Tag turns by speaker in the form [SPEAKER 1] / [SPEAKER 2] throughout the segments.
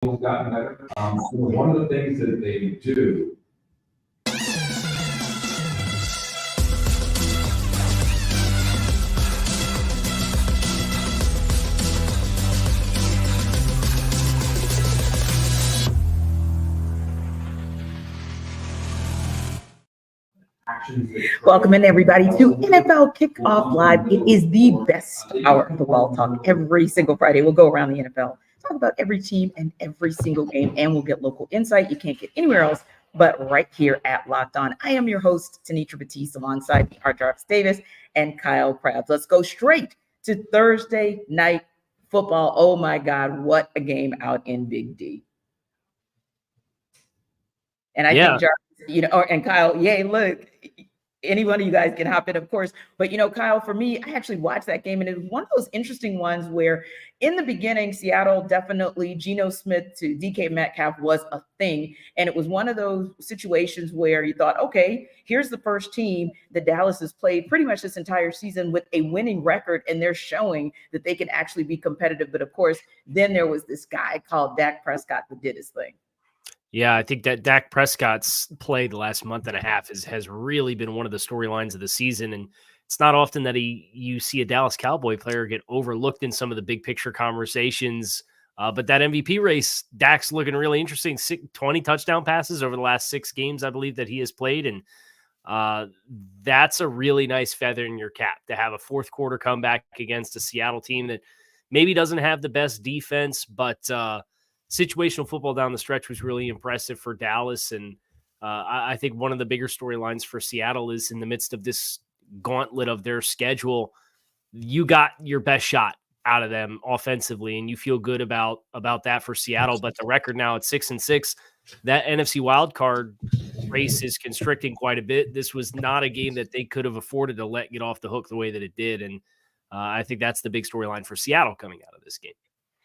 [SPEAKER 1] gotten better. One of the things that they do.
[SPEAKER 2] Welcome in, everybody, to NFL Kickoff Live. It is the best hour of football talk every single Friday. We'll go around the NFL, talk about every team and every single game, and we'll get local insight you can't get anywhere else but right here at Locked On. I am your host, Tanitra Batiste, alongside R. Jarvis Davis and Kyle Krabs. Let's go straight to Thursday night football. Oh, my God, what a game out in Big D. And I think Jarvis, and Kyle, yay, look, any one of you guys can hop in, of course. But, Kyle, for me, I actually watched that game, and it was one of those interesting ones where in the beginning, Seattle definitely, Geno Smith to DK Metcalf was a thing. And it was one of those situations where you thought, okay, here's the first team that Dallas has played pretty much this entire season with a winning record, and they're showing that they can actually be competitive. But, of course, then there was this guy called Dak Prescott that did his thing.
[SPEAKER 3] Yeah, I think that Dak Prescott's play the last month and a half has really been one of the storylines of the season. And it's not often that you see a Dallas Cowboy player get overlooked in some of the big picture conversations. But that MVP race, Dak's looking really interesting. 20 touchdown passes over the last 6 games, I believe, that he has played. And that's a really nice feather in your cap to have a fourth quarter comeback against a Seattle team that maybe doesn't have the best defense, but situational football down the stretch was really impressive for Dallas. And I think one of the bigger storylines for Seattle is in the midst of this gauntlet of their schedule, you got your best shot out of them offensively, and you feel good about that for Seattle. But the record now at 6-6, that NFC wildcard race is constricting quite a bit. This was not a game that they could have afforded to let get off the hook the way that it did. And I think that's the big storyline for Seattle coming out of this game.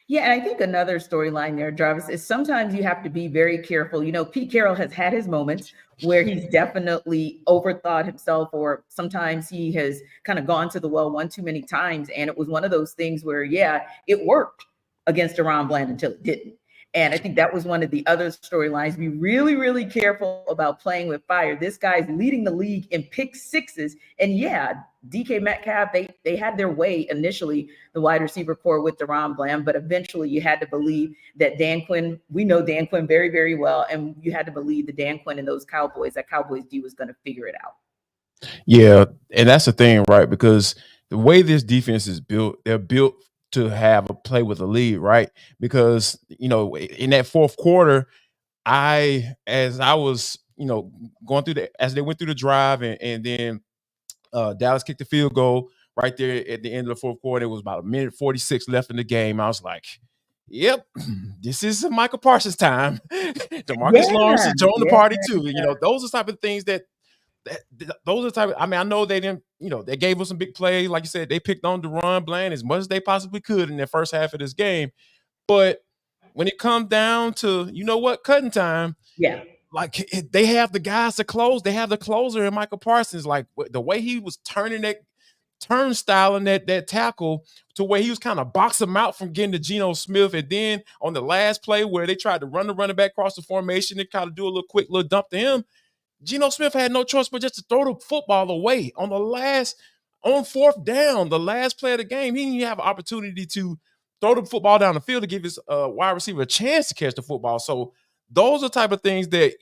[SPEAKER 2] Yeah, and I think another storyline there, Jarvis, is sometimes you have to be very careful. Pete Carroll has had his moments where he's definitely overthought himself, or sometimes he has kind of gone to the well one too many times. And it was one of those things where, yeah, it worked against Deron Bland until it didn't. And I think that was one of the other storylines. Be really, really careful about playing with fire. This guy's leading the league in pick sixes. And yeah, DK Metcalf, they had their way initially, the wide receiver core with Deron Bland, but eventually you had to believe that Dan Quinn, we know Dan Quinn very, very well, and you had to believe that Dan Quinn and those Cowboys, that Cowboys D was going to figure it out.
[SPEAKER 4] Yeah, and that's the thing, right? Because the way this defense is built, they're built to have a play with a lead, right? Because, in that fourth quarter, as I was, going through as they went through the drive and then Dallas kicked the field goal right there at the end of the fourth quarter. It was about 1:46 left in the game. I was like, yep, this is Michael Parsons time. DeMarcus Lawrence is joining the party too. Those are the type of things those are the type of, I know they didn't, they gave us some big plays. Like you said, they picked on Deron Bland as much as they possibly could in the first half of this game. But when it comes down to, cutting time,
[SPEAKER 2] yeah,
[SPEAKER 4] like they have the guys to close. They have the closer in Michael Parsons. Like the way he was turning that turnstile and that tackle to where he was kind of boxing him out from getting to Geno Smith. And then on the last play where they tried to run the running back across the formation and kind of do a quick little dump to him, Geno Smith had no choice but just to throw the football away on fourth down, the last play of the game. He didn't even have an opportunity to throw the football down the field to give his wide receiver a chance to catch the football. So those are the type of things that,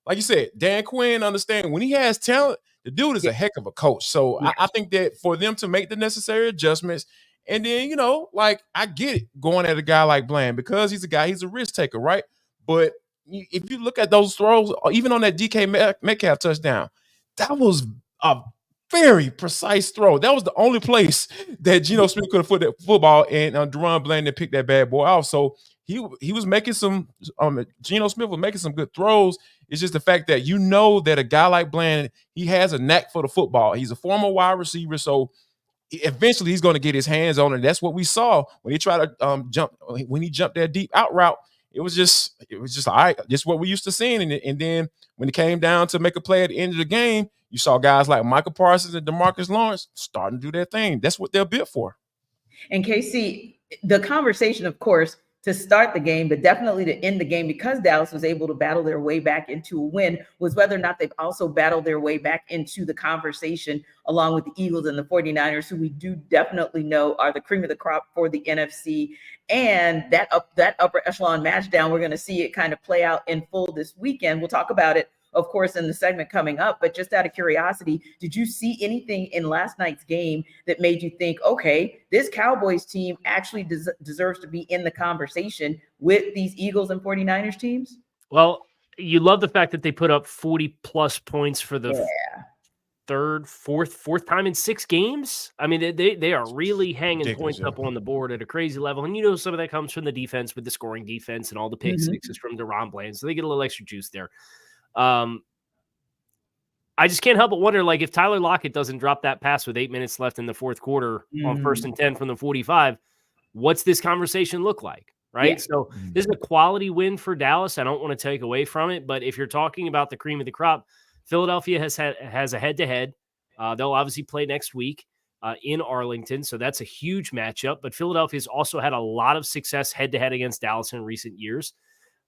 [SPEAKER 4] like you said, Dan Quinn understands when he has talent, the dude is a heck of a coach. So yeah. I think that for them to make the necessary adjustments, and then, I get it going at a guy like Bland because he's a risk taker, right? But if you look at those throws, even on that DK Metcalf touchdown, that was a very precise throw. That was the only place that Geno Smith could have put that football, and Deron Bland picked that bad boy off. So he was making some Geno Smith was making some good throws. It's just the fact that that a guy like Bland, he has a knack for the football. He's a former wide receiver, so eventually he's going to get his hands on it. That's what we saw when he tried to when he jumped that deep out route. It was just all right. Just what we used to seeing. And then when it came down to make a play at the end of the game, you saw guys like Michael Parsons and DeMarcus Lawrence starting to do their thing. That's what they're built for.
[SPEAKER 2] And KC, the conversation, of course, to start the game, but definitely to end the game, because Dallas was able to battle their way back into a win, was whether or not they've also battled their way back into the conversation along with the Eagles and the 49ers, who we do definitely know are the cream of the crop for the NFC. And that upper echelon match down, we're going to see it kind of play out in full this weekend. We'll talk about it, of course, in the segment coming up. But just out of curiosity, did you see anything in last night's game that made you think, okay, this Cowboys team actually deserves to be in the conversation with these Eagles and 49ers teams?
[SPEAKER 3] Well, you love the fact that they put up 40+ points for the fourth time in 6 games. I mean, they are really hanging points up on the board at a crazy level. And, some of that comes from the defense with the scoring defense and all the pick sixes from DeRon Bland. So they get a little extra juice there. I just can't help but wonder, like, if Tyler Lockett doesn't drop that pass with 8 minutes left in the fourth quarter on 1st and 10 from the 45, what's this conversation look like? Right. Yeah. So this is a quality win for Dallas. I don't want to take away from it, but if you're talking about the cream of the crop, Philadelphia has a head-to-head. They'll obviously play next week in Arlington, so that's a huge matchup. But Philadelphia's also had a lot of success head-to-head against Dallas in recent years.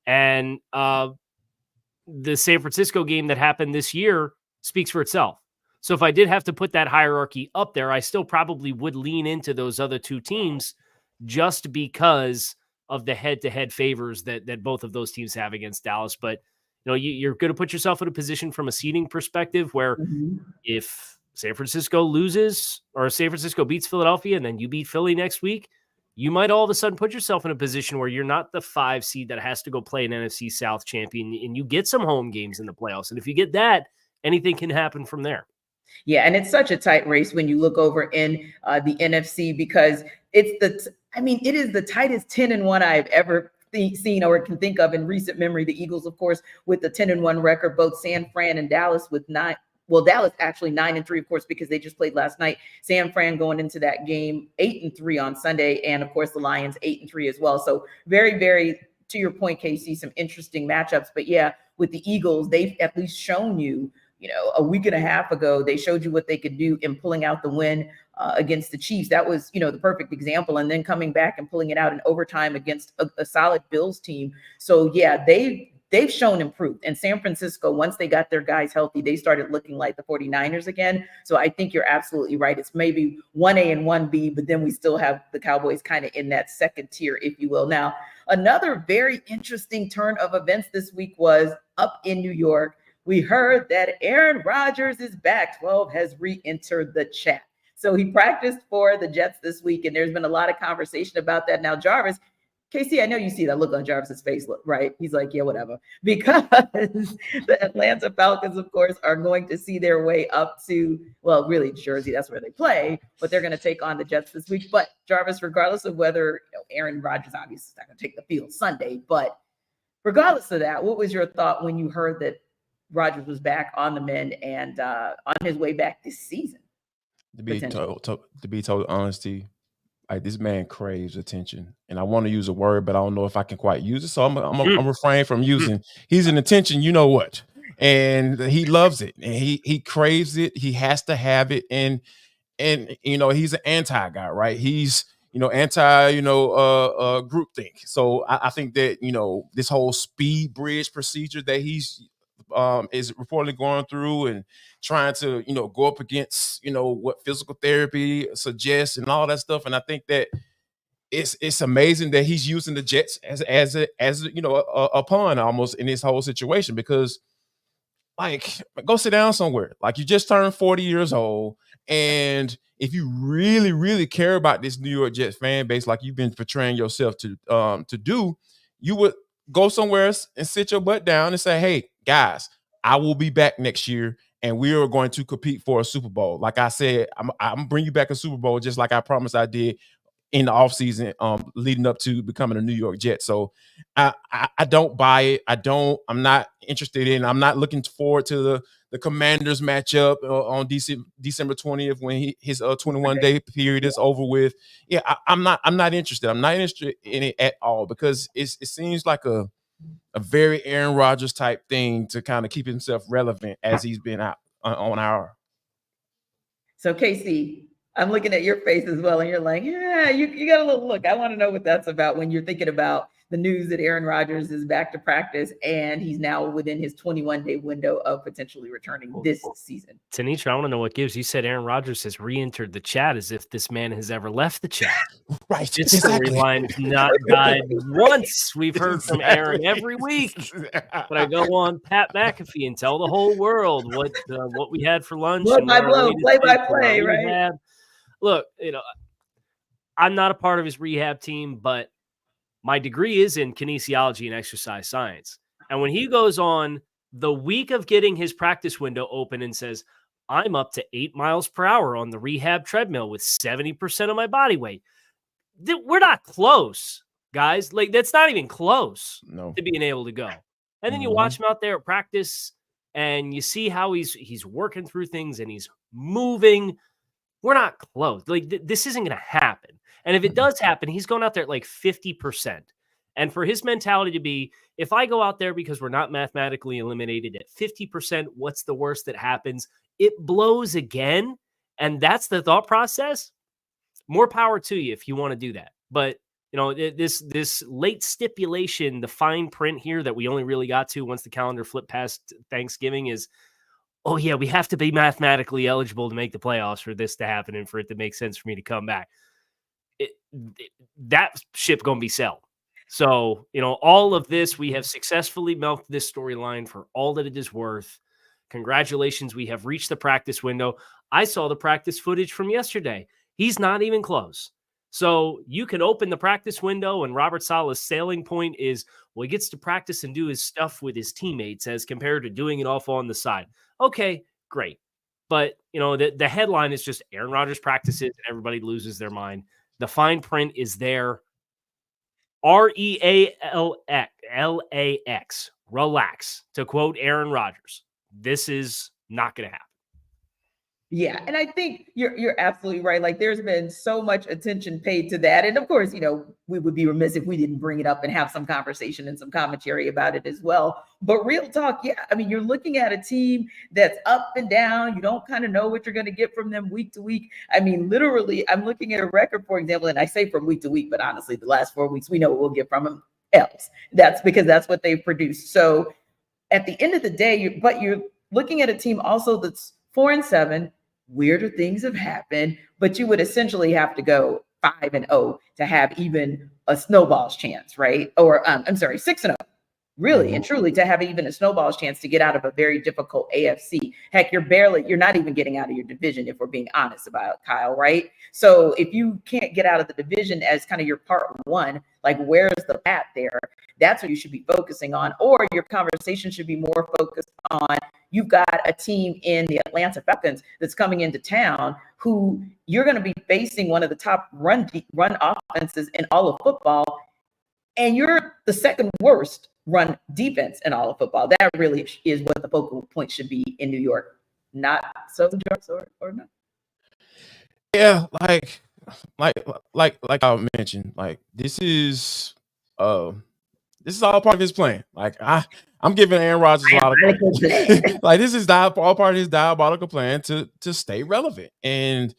[SPEAKER 3] And the San Francisco game that happened this year speaks for itself. So if I did have to put that hierarchy up there, I still probably would lean into those other two teams just because of the head-to-head favors that both of those teams have against Dallas. But you're going to put yourself in a position from a seeding perspective where if San Francisco loses or San Francisco beats Philadelphia and then you beat Philly next week, you might all of a sudden put yourself in a position where you're not the 5 seed that has to go play an NFC South champion, and you get some home games in the playoffs. And if you get that, anything can happen from there.
[SPEAKER 2] Yeah, and it's such a tight race when you look over in the NFC, because it is the tightest 10-1 I've ever seen or can think of in recent memory. The Eagles, of course, with the 10-1 record, both San Fran and Dallas with 9. Well, Dallas actually 9-3, of course, because they just played last night. San Fran going into that game 8-3 on Sunday, and of course the Lions 8-3 as well. So very, very, to your point, KC, some interesting matchups. But yeah, with the Eagles, they've at least shown you, a week and a half ago, they showed you what they could do in pulling out the win against the Chiefs. That was, the perfect example. And then coming back and pulling it out in overtime against a solid Bills team. So yeah, they've shown improved. And San Francisco, once they got their guys healthy, they started looking like the 49ers again. So I think you're absolutely right. It's maybe 1A and 1B, but then we still have the Cowboys kind of in that second tier, if you will. Now, another very interesting turn of events this week was up in New York. We heard that Aaron Rodgers is back. 12 has re-entered the chat. So he practiced for the Jets this week, and there's been a lot of conversation about that. Now, Jarvis, KC, I know you see that look on Jarvis's face, right? He's like, yeah, whatever. Because the Atlanta Falcons, of course, are going to see their way up to, well, really Jersey, that's where they play, but they're going to take on the Jets this week. But Jarvis, regardless of whether Aaron Rodgers obviously is not going to take the field Sunday, but regardless of that, what was your thought when you heard that Rodgers was back on the mend and on his way back this season?
[SPEAKER 4] To be total honesty, like, this man craves attention, and I want to use a word, but I don't know if I can quite use it, so I'm refrain from using. He's an attention, you know what, and he loves it, and he craves it. He has to have it, and he's an anti guy, right? He's anti groupthink. So I think that this whole speed bridge procedure that he's is reportedly going through and trying to go up against what physical therapy suggests and all that stuff, and I think that it's amazing that he's using the Jets as a pawn almost in this whole situation, because like, go sit down somewhere. Like, you just turned 40 years old, and if you really, really care about this New York Jets fan base, like you've been portraying yourself to do, you would go somewhere else and sit your butt down and say, hey, guys, I will be back next year, and we are going to compete for a Super Bowl. Like I said, I'm bring you back a Super Bowl, just like I promised I did in the offseason, leading up to becoming a New York Jet. So I don't buy it. I'm not interested in. I'm not looking forward to the Commanders matchup on December 20th when his 21-day period is over with. Yeah, I'm not interested. I'm not interested in it at all, because it seems like a very Aaron Rodgers type thing to kind of keep himself relevant as he's been out on our.
[SPEAKER 2] So KC, I'm looking at your face as well, and you're like, Yeah, you got a little look. I want to know what that's about when you're thinking about the news that Aaron Rodgers is back to practice and he's now within his 21-day window of potentially returning this season.
[SPEAKER 3] Tanisha, I want to know what gives. You said Aaron Rodgers has re-entered the chat as if this man has ever left the chat.
[SPEAKER 4] Right.
[SPEAKER 3] This storyline's not died once. We've heard from Aaron every week. But I go on Pat McAfee and tell the whole world what we had for lunch.
[SPEAKER 2] Blow
[SPEAKER 3] and
[SPEAKER 2] by
[SPEAKER 3] where
[SPEAKER 2] blow,
[SPEAKER 3] we needed
[SPEAKER 2] play
[SPEAKER 3] to
[SPEAKER 2] by
[SPEAKER 3] take for our
[SPEAKER 2] play, right?
[SPEAKER 3] rehab. Look, I'm not a part of his rehab team, but my degree is in kinesiology and exercise science. And when he goes on the week of getting his practice window open and says, I'm up to 8 miles per hour on the rehab treadmill with 70% of my body weight. We're not close, guys. Like, that's not even close to being able to go. And then you watch him out there at practice and you see how he's working through things and he's moving. We're not close. Like, this isn't going to happen. And if it does happen, he's going out there at like 50%. And for his mentality to be, if I go out there because we're not mathematically eliminated at 50%, what's the worst that happens? It blows again. And that's the thought process. More power to you if you want to do that. But, this late stipulation, the fine print here that we only really got to once the calendar flipped past Thanksgiving is, oh, yeah, we have to be mathematically eligible to make the playoffs for this to happen and for it to make sense for me to come back. That ship going to be sailed. So, all of this, we have successfully milked this storyline for all that it is worth. Congratulations. We have reached the practice window. I saw the practice footage from yesterday. He's not even close. So you can open the practice window and Robert Saleh's sailing point is, well, he gets to practice and do his stuff with his teammates as compared to doing it off on the side. Okay, great. But, the headline is just Aaron Rodgers practices and everybody loses their mind. The fine print is there. REALX, relax, to quote Aaron Rodgers. This is not going to happen.
[SPEAKER 2] Yeah, and I think you're absolutely right. Like, there's been so much attention paid to that. And of course, we would be remiss if we didn't bring it up and have some conversation and some commentary about it as well. But real talk, yeah, I mean, you're looking at a team that's up and down. You don't kind of know what you're going to get from them week to week. I mean, literally, I'm looking at a record, for example, and I say from week to week, but honestly, the last 4 weeks, we know what we'll get from them else. That's because that's what they've produced. So at the end of the day, you're looking at a team also that's 4-7. Weirder things have happened, but you would essentially have to go 5-0 to have even a snowball's chance, right? Or 6-0, really and truly, to have even a snowball's chance to get out of a very difficult AFC. Heck, you're not even getting out of your division, if we're being honest about it, Kyle, right? So if you can't get out of the division as kind of your part one, like, where's the path there? That's what you should be focusing on. Or your conversation should be more focused on, you've got a team in the Atlanta Falcons that's coming into town who you're going to be facing one of the top run offenses in all of football. And you're the second worst run defense in all of football. That really is what the focal point should be in New York. Not so, or not.
[SPEAKER 4] Yeah, like I mentioned, like, this is all part of his plan. Like, I'm giving Aaron Rodgers a lot of credit. Like, this is all part of his diabolical plan to stay relevant. And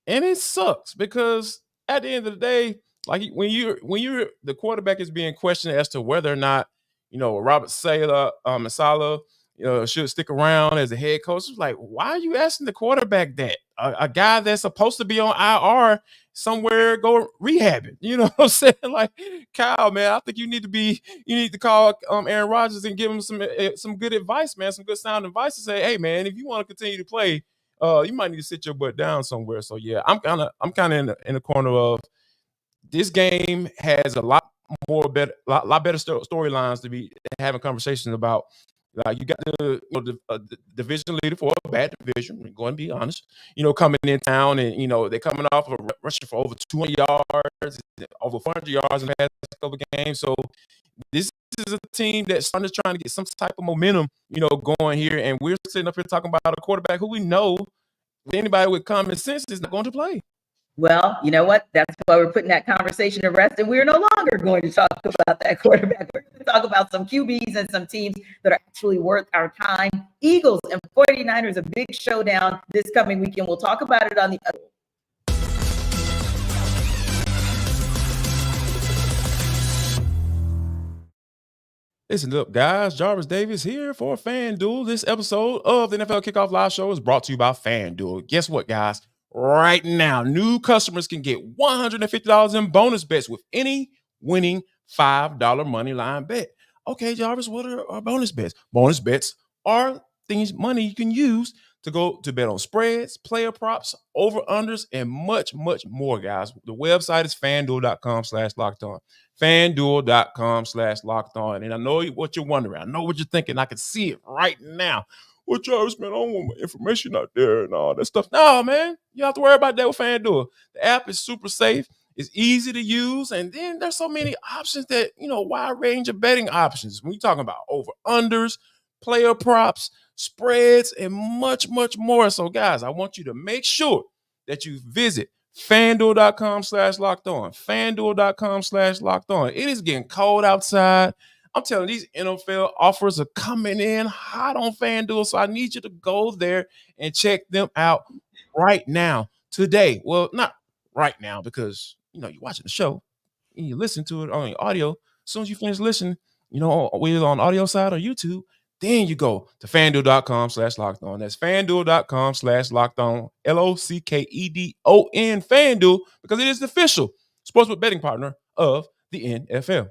[SPEAKER 4] it sucks because at the end of the day, like, when you're the quarterback is being questioned as to whether or not, Robert Saleh, should stick around as a head coach. It's like, why are you asking the quarterback that? A guy that's supposed to be on IR somewhere go rehabbing. You know what I'm saying? Like, Kyle, man, I think you need to call Aaron Rodgers and give him some good advice, man, some good sound advice to say, hey, man, if you want to continue to play, you might need to sit your butt down somewhere. So yeah, I'm kind of in the corner of this game has a lot better storylines to be having conversations about. Like, you got the division leader for a bad division, we're going to be honest, coming in town, and, they're coming off of rushing for over 200 yards, over 400 yards in the past couple of games. So this is a team that's trying to get some type of momentum, going here. And we're sitting up here talking about a quarterback who we know anybody with common sense is not going to play.
[SPEAKER 2] Well, you know what? That's why we're putting that conversation to rest, and we're no longer going to talk about that quarterback. We're going to talk about some QBs and some teams that are actually worth our time. Eagles and 49ers, a big showdown this coming weekend. We'll talk about it on the other.
[SPEAKER 4] Listen up, guys. Jarvis Davis here for FanDuel. This episode of the NFL Kickoff Live Show is brought to you by FanDuel. Guess what, guys? Right now, new customers can get $150 in bonus bets with any winning $5 money line bet. Okay, Jarvis, what are our bonus bets? Bonus bets are money you can use to go to bet on spreads, player props, over-unders, and much, much more, guys. The website is fanduel.com/lockedon. FanDuel.com/lockedon. And I know what you're wondering. I know what you're thinking. I can see it right now. Well, Jarvis, man, I don't want my information out there and all that stuff. No, man, you don't have to worry about that with FanDuel. The app is super safe. It's easy to use. And then there's so many options that, wide range of betting options. When you're talking about over-unders, player props, spreads, and much, much more. So, guys, I want you to make sure that you visit FanDuel.com/lockedon. FanDuel.com/lockedon. It is getting cold outside. I'm telling you, these NFL offers are coming in hot on FanDuel. So I need you to go there and check them out right now, today. Well, not right now because, you're watching the show and you listen to it on your audio. As soon as you finish listening, whether on audio side or YouTube, then you go to FanDuel.com/lockedon. That's FanDuel.com/lockedon. LOCKEDON. FanDuel, because it is the official sportsbook betting partner of the NFL.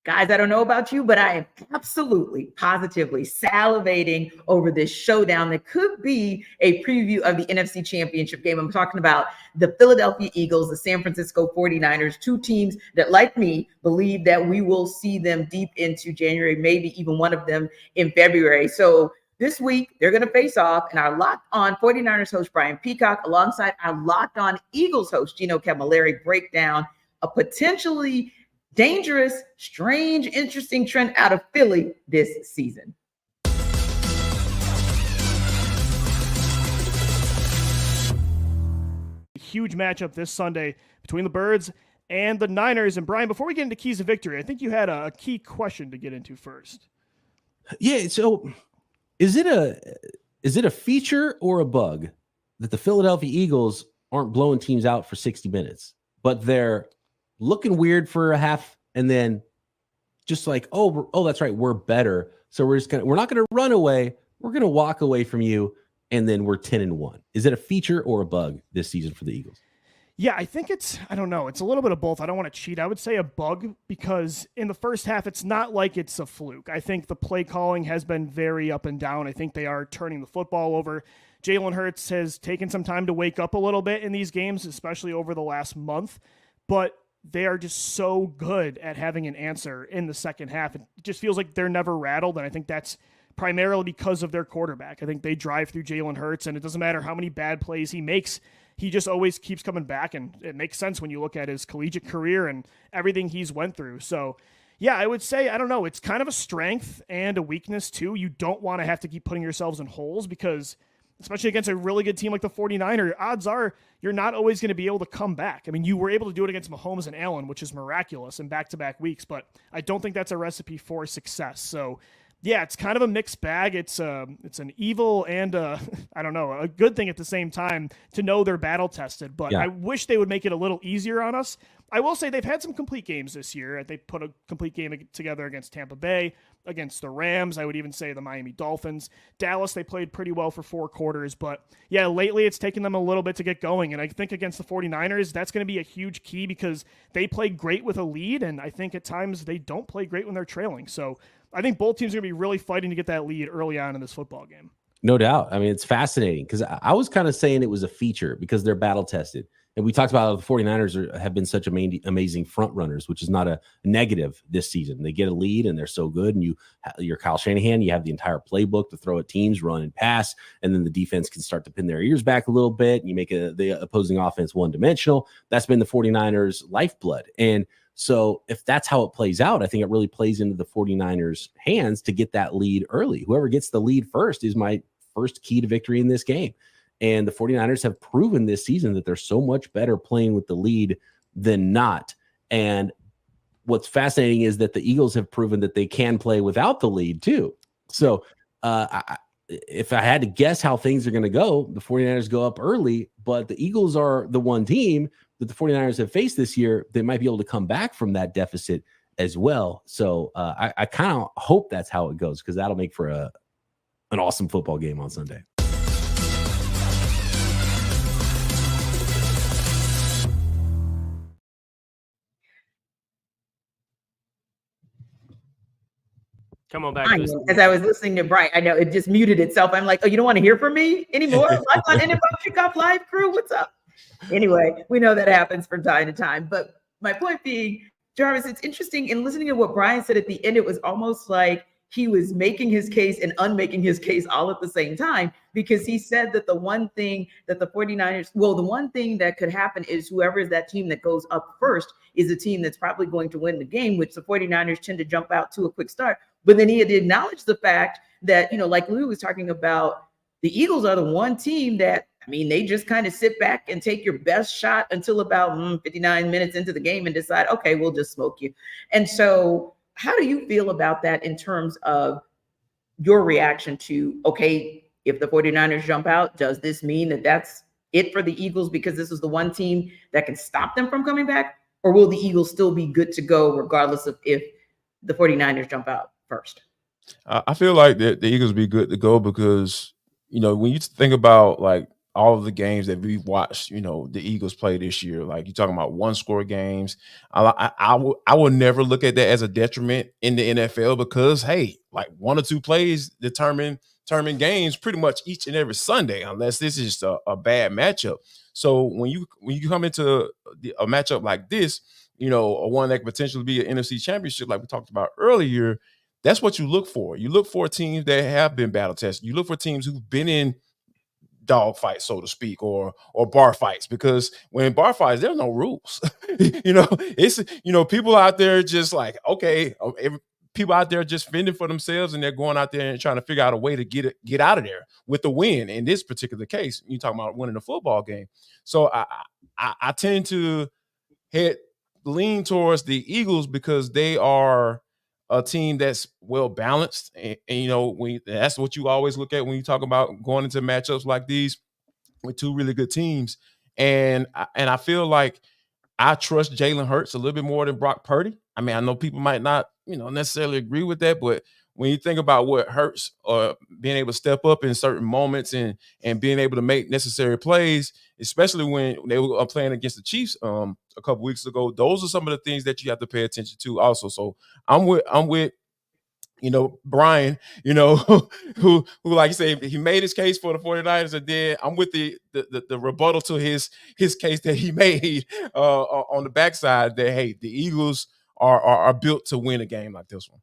[SPEAKER 2] Guys, I don't know about you, but I am absolutely, positively salivating over this showdown that could be a preview of the NFC Championship game. I'm talking about the Philadelphia Eagles, the San Francisco 49ers, two teams that, like me, believe that we will see them deep into January, maybe even one of them in February. So this week, they're going to face off, and our Locked On 49ers host, Brian Peacock, alongside our Locked On Eagles host, Gino Camilleri, break down a potentially dangerous, strange, interesting trend out of Philly this season.
[SPEAKER 5] Huge matchup this Sunday between the Birds and the Niners. And Brian, before we get into keys of victory, I think you had a key question to get into first.
[SPEAKER 6] Yeah. So is it a feature or a bug that the Philadelphia Eagles aren't blowing teams out for 60 minutes, but they're looking weird for a half and then just like, oh, that's right, we're better. So we're not going to run away. We're going to walk away from you. And then we're 10-1. Is it a feature or a bug this season for the Eagles?
[SPEAKER 5] Yeah, I think I don't know. It's a little bit of both. I don't want to cheat. I would say a bug because in the first half, it's not like it's a fluke. I think the play calling has been very up and down. I think they are turning the football over. Jalen Hurts has taken some time to wake up a little bit in these games, especially over the last month. But they are just so good at having an answer in the second half. It just feels like they're never rattled, and I think that's primarily because of their quarterback. I think they drive through Jalen Hurts, and it doesn't matter how many bad plays he makes. He just always keeps coming back, and it makes sense when you look at his collegiate career and everything he's went through. So, yeah, I would say, I don't know, it's kind of a strength and a weakness, too. You don't want to have to keep putting yourselves in holes because, especially against a really good team like the 49ers, odds are you're not always going to be able to come back. I mean, you were able to do it against Mahomes and Allen, which is miraculous in back-to-back weeks, but I don't think that's a recipe for success. So, yeah, it's kind of a mixed bag. It's an evil and I don't know, a good thing at the same time to know they're battle tested. But yeah. I wish they would make it a little easier on us. I will say they've had some complete games this year. They put a complete game together against Tampa Bay, against the Rams. I would even say the Miami Dolphins. Dallas, they played pretty well for 4 quarters. But yeah, lately it's taken them a little bit to get going. And I think against the 49ers, that's going to be a huge key because they play great with a lead. And I think at times they don't play great when they're trailing. So I think both teams are going to be really fighting to get that lead early on in this football game.
[SPEAKER 6] No doubt. I mean, it's fascinating because I was kind of saying it was a feature because they're battle tested. And we talked about how the 49ers have been such amazing front runners, which is not a negative this season. They get a lead and they're so good. And you're Kyle Shanahan. You have the entire playbook to throw at teams, run and pass. And then the defense can start to pin their ears back a little bit. And you make the opposing offense one-dimensional. That's been the 49ers' lifeblood. And so if that's how it plays out, I think it really plays into the 49ers' hands to get that lead early. Whoever gets the lead first is my first key to victory in this game. And the 49ers have proven this season that they're so much better playing with the lead than not. And what's fascinating is that the Eagles have proven that they can play without the lead too. So if I had to guess how things are going to go, the 49ers go up early, but the Eagles are the one team that the 49ers have faced this year. They might be able to come back from that deficit as well. So I kind of hope that's how it goes, because that'll make for an awesome football game on Sunday.
[SPEAKER 3] Come on back.
[SPEAKER 2] As I was listening to Brian, I know it just muted itself. I'm like, oh, you don't want to hear from me anymore? Live on NFL Kickoff Live crew, what's up? Anyway, we know that happens from time to time. But my point being, Jarvis, it's interesting in listening to what Brian said at the end. It was almost like he was making his case and unmaking his case all at the same time, because he said that the one thing that the 49ers, the one thing that could happen is whoever is that team that goes up first is a team that's probably going to win the game, which the 49ers tend to jump out to a quick start. But then he had to acknowledge the fact that, like Lou was talking about, the Eagles are the one team that, they just kind of sit back and take your best shot until about 59 minutes into the game and decide, okay, we'll just smoke you. And so how do you feel about that in terms of your reaction to, okay, if the 49ers jump out, does this mean that that's it for the Eagles because this is the one team that can stop them from coming back? Or will the Eagles still be good to go regardless of if the 49ers jump out first?
[SPEAKER 4] I feel like the Eagles be good to go because, when you think about like all of the games that we've watched, the Eagles play this year, like you're talking about one-score games. I will never look at that as a detriment in the NFL because, hey, like one or two plays determine games pretty much each and every Sunday, unless this is just a bad matchup. So when you come into a matchup like this, a one that could potentially be an NFC championship, like we talked about earlier, that's what you look for. You look for teams that have been battle tested. You look for teams who've been in dog fights, so to speak, or bar fights, because when bar fights, there's no rules. It's people out there just like, okay, people out there just fending for themselves, and they're going out there and trying to figure out a way to get out of there with the win. In this particular case, you're talking about winning a football game. So I tend to lean towards the Eagles because they are a team that's well balanced, and that's what you always look at when you talk about going into matchups like these with two really good teams. And I feel like I trust Jalen Hurts a little bit more than Brock Purdy. I know people might not necessarily agree with that, but when you think about what Hurts being able to step up in certain moments and being able to make necessary plays, especially when they were playing against the Chiefs a couple weeks ago, those are some of the things that you have to pay attention to also. So I'm with Brian, who like you say, he made his case for the 49ers, and then I'm with the rebuttal to his case that he made on the backside that, hey, the Eagles are built to win a game like this one.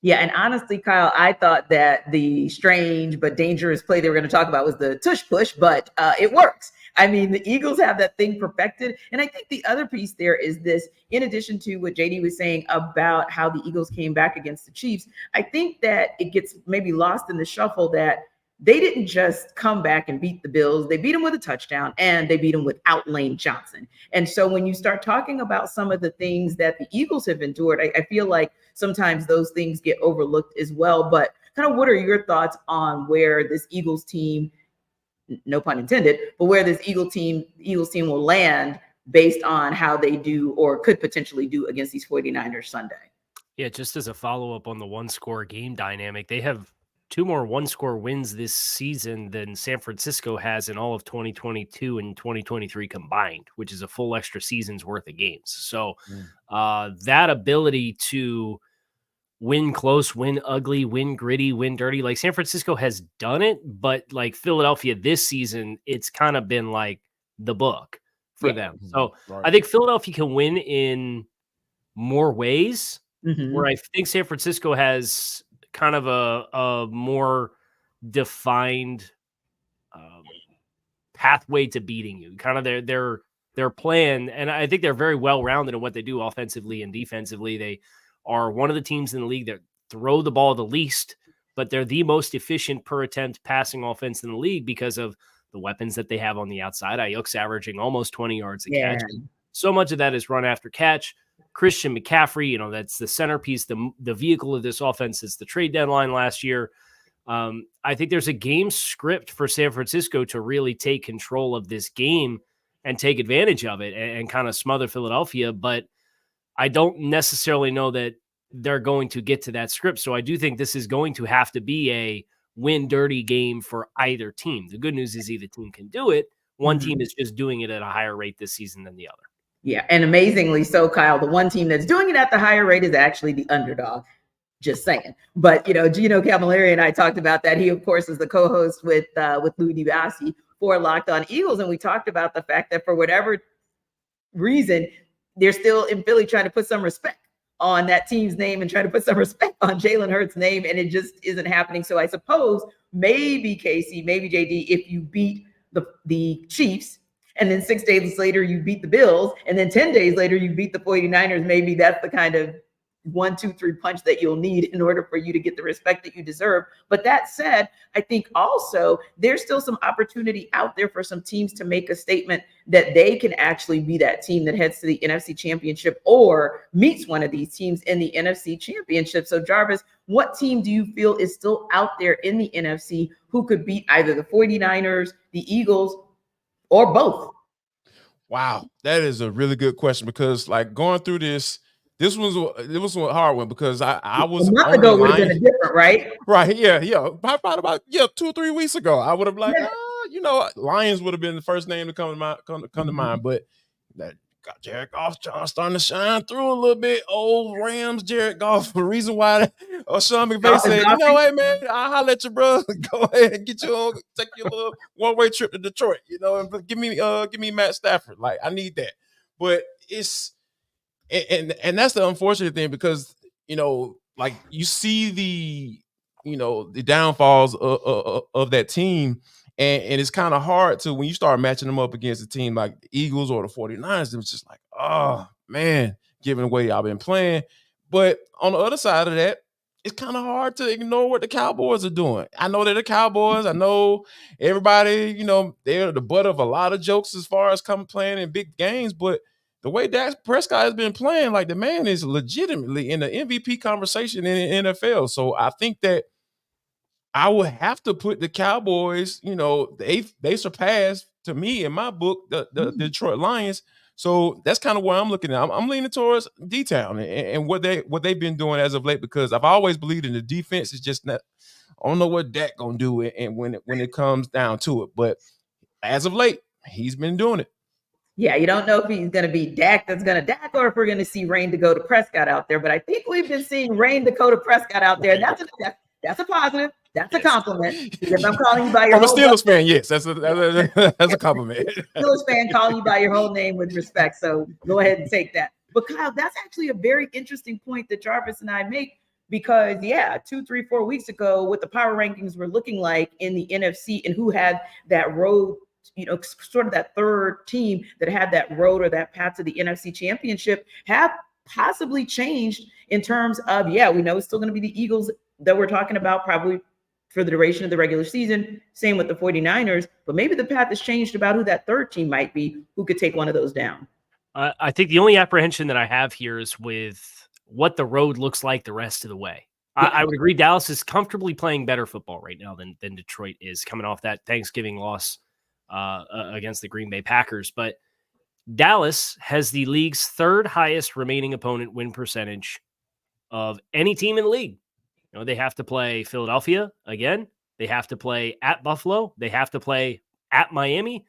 [SPEAKER 2] Yeah, and honestly, Kyle, I thought that the strange but dangerous play they were going to talk about was the tush push, but it works. The Eagles have that thing perfected. And I think the other piece there is this, in addition to what JD was saying about how the Eagles came back against the Chiefs, I think that it gets maybe lost in the shuffle that they didn't just come back and beat the Bills. They beat them with a touchdown, and they beat them without Lane Johnson. And so when you start talking about some of the things that the Eagles have endured, I feel like sometimes those things get overlooked as well. But kind of what are your thoughts on where this Eagles team, no pun intended, but where this Eagles team will land based on how they do or could potentially do against these 49ers Sunday?
[SPEAKER 3] Yeah, just as a follow-up on the one-score game dynamic, they have two more one-score wins this season than San Francisco has in all of 2022 and 2023 combined, which is a full extra season's worth of games. So that ability to win close, win ugly, win gritty, win dirty, like San Francisco has done it, but like Philadelphia this season, it's kind of been like the book for them. So I think Philadelphia can win in more ways, where I think San Francisco has kind of a more defined pathway to beating you, kind of their plan. And I think they're very well-rounded in what they do offensively and defensively. They are one of the teams in the league that throw the ball the least, but they're the most efficient per attempt passing offense in the league because of the weapons that they have on the outside. Ayuk's averaging almost 20 yards a catch. So much of that is run after catch. Christian McCaffrey, that's the centerpiece, the vehicle of this offense is the trade deadline last year. I think there's a game script for San Francisco to really take control of this game and take advantage of it and kind of smother Philadelphia. But I don't necessarily know that they're going to get to that script. So I do think this is going to have to be a win dirty game for either team. The good news is either team can do it. One team is just doing it at a higher rate this season than the other.
[SPEAKER 2] Yeah, and amazingly so, Kyle, the one team that's doing it at the higher rate is actually the underdog. Just saying. But, Gino Camilleri and I talked about that. He, of course, is the co-host with Louis DiBiase for Locked On Eagles. And we talked about the fact that for whatever reason, they're still in Philly trying to put some respect on that team's name and trying to put some respect on Jalen Hurts' name. And it just isn't happening. So I suppose maybe Casey, maybe JD, if you beat the Chiefs, and then 6 days later you beat the Bills, and then 10 days later you beat the 49ers, maybe that's the kind of 1, 2, 3 punch that you'll need in order for you to get the respect that you deserve. But that said, I think also there's still some opportunity out there for some teams to make a statement that they can actually be that team that heads to the NFC Championship or meets one of these teams in the NFC Championship. So Jarvis, what team do you feel is still out there in the NFC who could beat either the 49ers, the Eagles, or both?
[SPEAKER 4] Wow, that is a really good question because going through this was a hard one because I was
[SPEAKER 2] a month ago would have been different, right?
[SPEAKER 4] Right, yeah. Probably about 2 or 3 weeks ago, I would have Lions would have been the first name to come to mind, but that got Jared Goff starting to shine through a little bit. Old Rams, Jared Goff. The reason why Sean McVay said, hey man, I'll holler at you, bro. Go ahead and take your little one-way trip to Detroit. And give me Matt Stafford. I need that. But it's and that's the unfortunate thing because you see the downfalls of that team. And it's kind of hard to, when you start matching them up against a team like the Eagles or the 49ers, it was just oh, man, giving away y'all been playing. But on the other side of that, it's kind of hard to ignore what the Cowboys are doing. I know they're the Cowboys. I know everybody, they're the butt of a lot of jokes as far as playing in big games. But the way Dak Prescott has been playing, the man is legitimately in the MVP conversation in the NFL. So I think that I would have to put the Cowboys, they surpassed, to me, in my book, the Detroit Lions. So that's kind of where I'm looking at. I'm leaning towards D-Town and what they've been doing as of late, because I've always believed in the defense. It's just not, I don't know what Dak gonna do and when it comes down to it. But as of late, he's been doing it. Yeah,
[SPEAKER 2] you don't know if he's going to be Dak that's going to Dak or if we're going to see Rain Dakota Prescott out there. But I think we've been seeing Rain Dakota Prescott out there. And that's a positive. That's a compliment. Because I'm calling you by your
[SPEAKER 4] I'm a Steelers fan, yes. That's a compliment.
[SPEAKER 2] Steelers fan calling you by your whole name with respect. So go ahead and take that. But Kyle, that's actually a very interesting point that Jarvis and I make because 2, 3, 4 weeks ago, what the power rankings were looking like in the NFC and who had that road, sort of that third team that had that road or that path to the NFC Championship have possibly changed in terms of, we know it's still going to be the Eagles that we're talking about probably for the duration of the regular season. Same with the 49ers, but maybe the path has changed about who that third team might be, who could take one of those down.
[SPEAKER 3] I think the only apprehension that I have here is with what the road looks like the rest of the way. I would agree Dallas is comfortably playing better football right now than Detroit is, coming off that Thanksgiving loss against the Green Bay Packers. But Dallas has the league's third highest remaining opponent win percentage of any team in the league. They have to play Philadelphia again. They have to play at Buffalo. They have to play at Miami,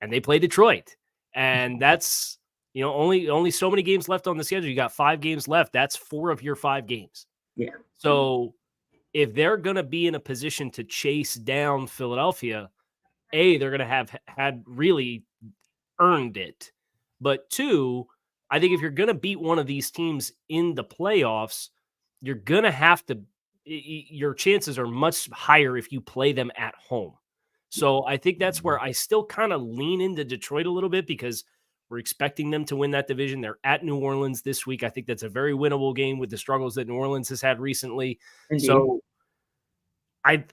[SPEAKER 3] and they play Detroit. And that's, only so many games left on the schedule. You got 5 games left. That's 4 of your 5 games.
[SPEAKER 2] Yeah.
[SPEAKER 3] So if they're going to be in a position to chase down Philadelphia, A, they're going to have had really earned it. But 2, I think if you're going to beat one of these teams in the playoffs, you're going to have to, your chances are much higher if you play them at home. So I think that's where I still kind of lean into Detroit a little bit because we're expecting them to win that division. They're at New Orleans this week. I think that's a very winnable game with the struggles that New Orleans has had recently. Indeed. So I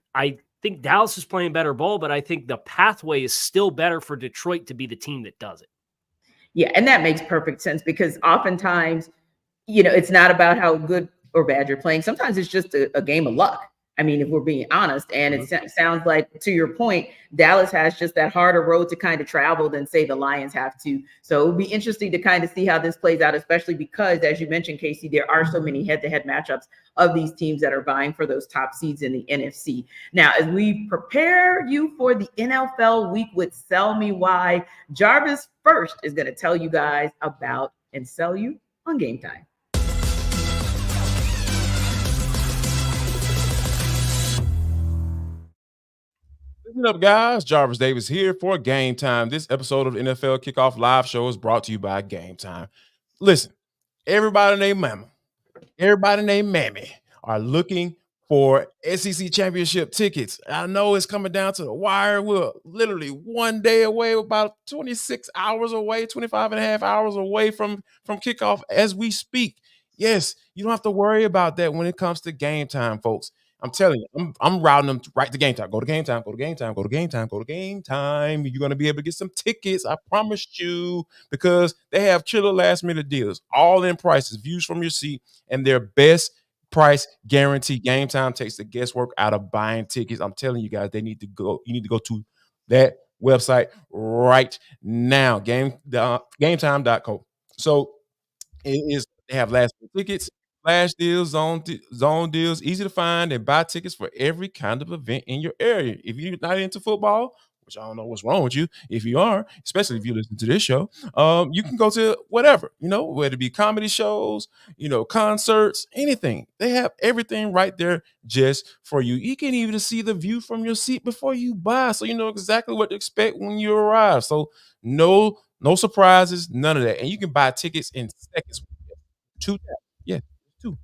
[SPEAKER 3] think Dallas is playing better ball, but I think the pathway is still better for Detroit to be the team that does it.
[SPEAKER 2] Yeah, and that makes perfect sense because oftentimes, it's not about how good or bad you're playing. Sometimes it's just a game of luck. I mean, if we're being honest, and it sounds like, to your point, Dallas has just that harder road to kind of travel than, say, the Lions have to. So it will be interesting to kind of see how this plays out, especially because, as you mentioned, Casey, there are so many head-to-head matchups of these teams that are vying for those top seeds in the NFC. Now, as we prepare you for the NFL week with Sell Me Why, Jarvis first is going to tell you guys about and sell you on Game Time.
[SPEAKER 4] Listen up, guys. Jarvis Davis here for Game Time. This episode of the NFL Kickoff Live Show is brought to you by Game Time. Listen, everybody named Mama, everybody named Mammy are looking for SEC championship tickets. I know it's coming down to the wire. We're literally one day away, about 26 hours away, 25 and a half hours away from kickoff as we speak. Yes, you don't have to worry about that when it comes to Game Time, folks. I'm telling you, I'm routing them right to Game Time. Go to Game Time, go to Game Time, go to Game Time, go to Game Time. You're going to be able to get some tickets, I promised you, because they have killer last-minute deals, all in prices, views from your seat, and their best price guarantee. Game Time takes the guesswork out of buying tickets. I'm telling you guys, you need to go to that website right now, gametime.co. So they have last-minute tickets, flash deals, zone deals, easy to find and buy tickets for every kind of event in your area. If you're not into football, which I don't know what's wrong with you, if you are, especially if you listen to this show, you can go to whatever, whether it be comedy shows, concerts, anything. They have everything right there just for you. You can even see the view from your seat before you buy, so you know exactly what to expect when you arrive. So no surprises, none of that. And you can buy tickets in seconds. Yeah, two.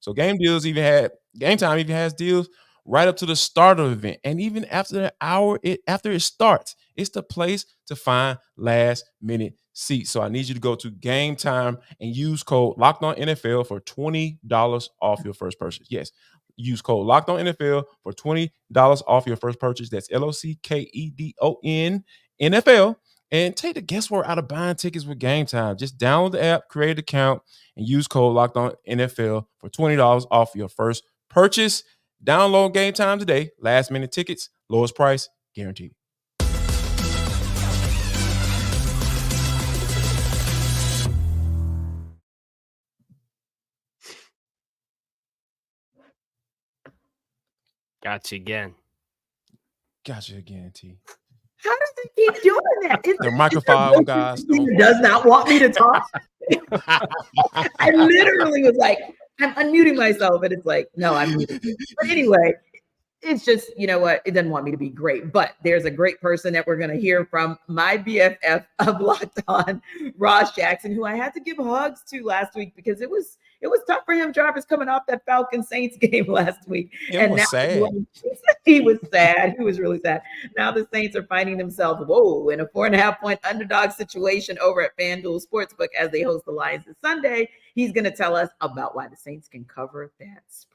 [SPEAKER 4] So Game Time even has deals right up to the start of the event, and even after the hour after it starts. It's the place to find last minute seats. So I need you to go to Game Time and use code LOCKEDONNFL for $20 off your first purchase. Yes, use code LOCKEDONNFL for $20 off your first purchase. That's LOCKEDON NFL. And take the guesswork out of buying tickets with Game Time. Just download the app, create an account, and use code LOCKEDONNFL for $20 off your first purchase. Download Game Time today. Last minute tickets, lowest price, guaranteed.
[SPEAKER 3] Got you again,
[SPEAKER 4] T.
[SPEAKER 2] How does it keep doing that?
[SPEAKER 4] The microphone guys
[SPEAKER 2] does not want me to talk. I literally was like, I'm unmuting myself, and it's like, no, I'm muted. But anyway, it's just, you know what? It doesn't want me to be great, but there's a great person that we're going to hear from, my BFF of Locked On, Ross Jackson, who I had to give hugs to last week because it was tough for him. Jarvis coming off that Falcons Saints game last week.
[SPEAKER 4] It was sad.
[SPEAKER 2] He was sad. He was really sad. Now the Saints are finding themselves, in a 4.5-point underdog situation over at FanDuel Sportsbook as they host the Lions this Sunday. He's going to tell us about why the Saints can cover that spread.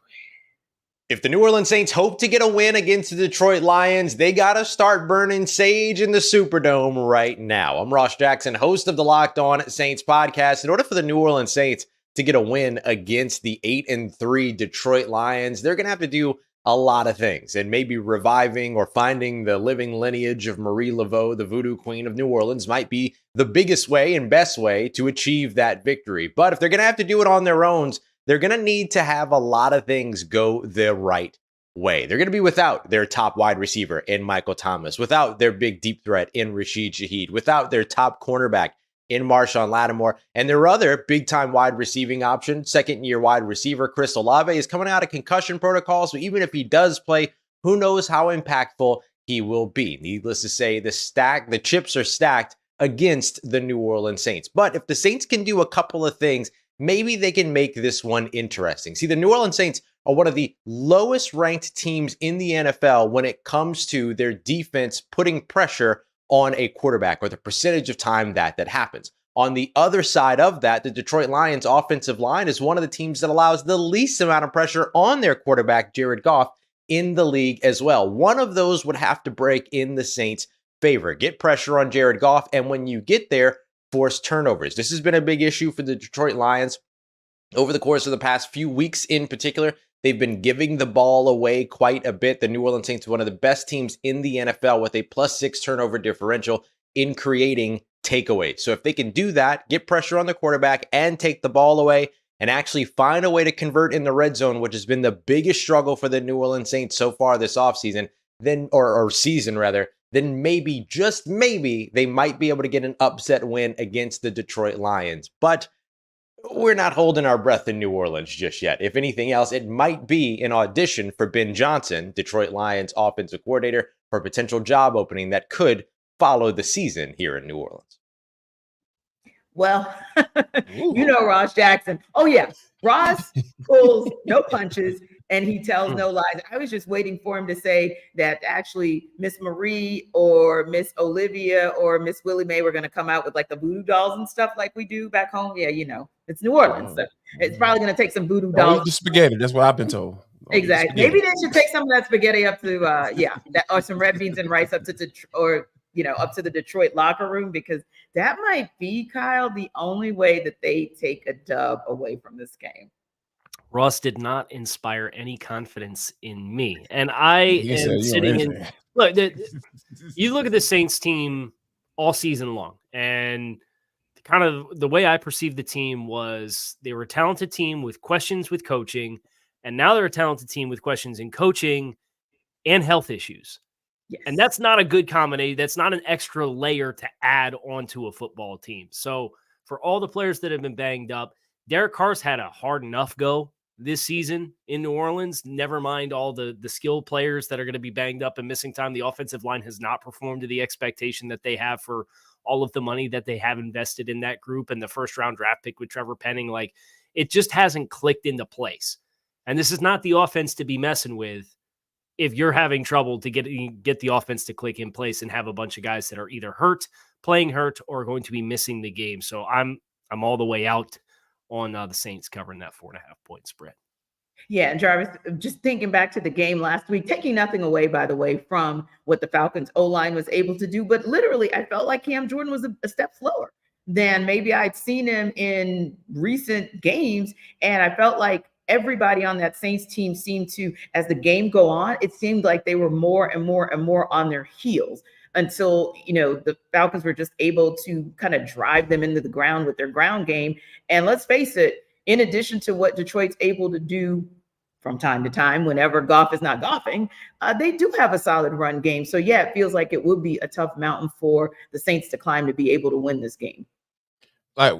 [SPEAKER 7] If the New Orleans Saints hope to get a win against the Detroit Lions, they got to start burning sage in the Superdome right now. I'm Ross Jackson, host of the Locked On Saints podcast. In order for the New Orleans Saints to get a win against the 8-3 Detroit Lions, they're going to have to do a lot of things, and maybe reviving or finding the living lineage of Marie Laveau, the voodoo queen of New Orleans, might be the biggest way and best way to achieve that victory. But if they're going to have to do it on their own, they're going to need to have a lot of things go the right way. They're going to be without their top wide receiver in Michael Thomas, without their big deep threat in Rashid Shaheed, without their top cornerback in Marshawn Lattimore, and their other big-time wide receiving option, second-year wide receiver Chris Olave, is coming out of concussion protocol, so even if he does play, who knows how impactful he will be. Needless to say, the chips are stacked against the New Orleans Saints. But if the Saints can do a couple of things, maybe they can make this one interesting. See, the New Orleans Saints are one of the lowest ranked teams in the NFL when it comes to their defense putting pressure on a quarterback, or the percentage of time that happens. On the other side of that, the Detroit Lions offensive line is one of the teams that allows the least amount of pressure on their quarterback, Jared Goff, in the league as well. One of those would have to break in the Saints' favor. Get pressure on Jared Goff, and when you get there, force turnovers. This has been a big issue for the Detroit Lions over the course of the past few weeks in particular. They've been giving the ball away quite a bit. The New Orleans Saints are one of the best teams in the NFL with a +6 turnover differential in creating takeaways. So if they can do that, get pressure on the quarterback and take the ball away and actually find a way to convert in the red zone, which has been the biggest struggle for the New Orleans Saints so far this offseason, then or season rather, then maybe, just maybe, they might be able to get an upset win against the Detroit Lions. But we're not holding our breath in New Orleans just yet. If anything else, it might be an audition for Ben Johnson, Detroit Lions offensive coordinator, for a potential job opening that could follow the season here in New Orleans.
[SPEAKER 2] Well, you know Ross Jackson. Oh, yeah. Ross pulls no punches and he tells no lies. I was just waiting for him to say that actually Miss Marie or Miss Olivia or Miss Willie Mae were going to come out with like the voodoo dolls and stuff like we do back home. Yeah, you know, it's New Orleans. So it's probably going to take some voodoo dolls.
[SPEAKER 4] The spaghetti. That's what I've been told.
[SPEAKER 2] Exactly. Maybe they should take some of that spaghetti up to, or some red beans and rice up to, up to the Detroit locker room, because that might be, Kyle, the only way that they take a dub away from this game.
[SPEAKER 3] Ross did not inspire any confidence in me. And I am sitting in – look, you look at the Saints team all season long, and kind of the way I perceived the team was they were a talented team with questions with coaching, and now they're a talented team with questions in coaching and health issues.
[SPEAKER 2] Yes.
[SPEAKER 3] And that's not a good combination. That's not an extra layer to add onto a football team. So for all the players that have been banged up, Derek Carr's had a hard enough go this season in New Orleans. Never mind all the skill players that are going to be banged up and missing time. The offensive line has not performed to the expectation that they have for all of the money that they have invested in that group, and the first round draft pick with Trevor Penning. Like, it just hasn't clicked into place. And this is not the offense to be messing with if you're having trouble to get the offense to click in place and have a bunch of guys that are either hurt, playing hurt, or going to be missing the game. So I'm all the way out on the Saints covering that 4.5 point spread.
[SPEAKER 2] Yeah, and Jarvis, just thinking back to the game last week, taking nothing away, by the way, from what the Falcons O-line was able to do, but literally I felt like Cam Jordan was a step slower than maybe I'd seen him in recent games, and I felt like everybody on that Saints team seemed to, as the game go on, it seemed like they were more and more and more on their heels until, the Falcons were just able to kind of drive them into the ground with their ground game. And let's face it, in addition to what Detroit's able to do from time to time, whenever Goff is not golfing, they do have a solid run game. So yeah, it feels like it would be a tough mountain for the Saints to climb to be able to win this game.
[SPEAKER 4] Like,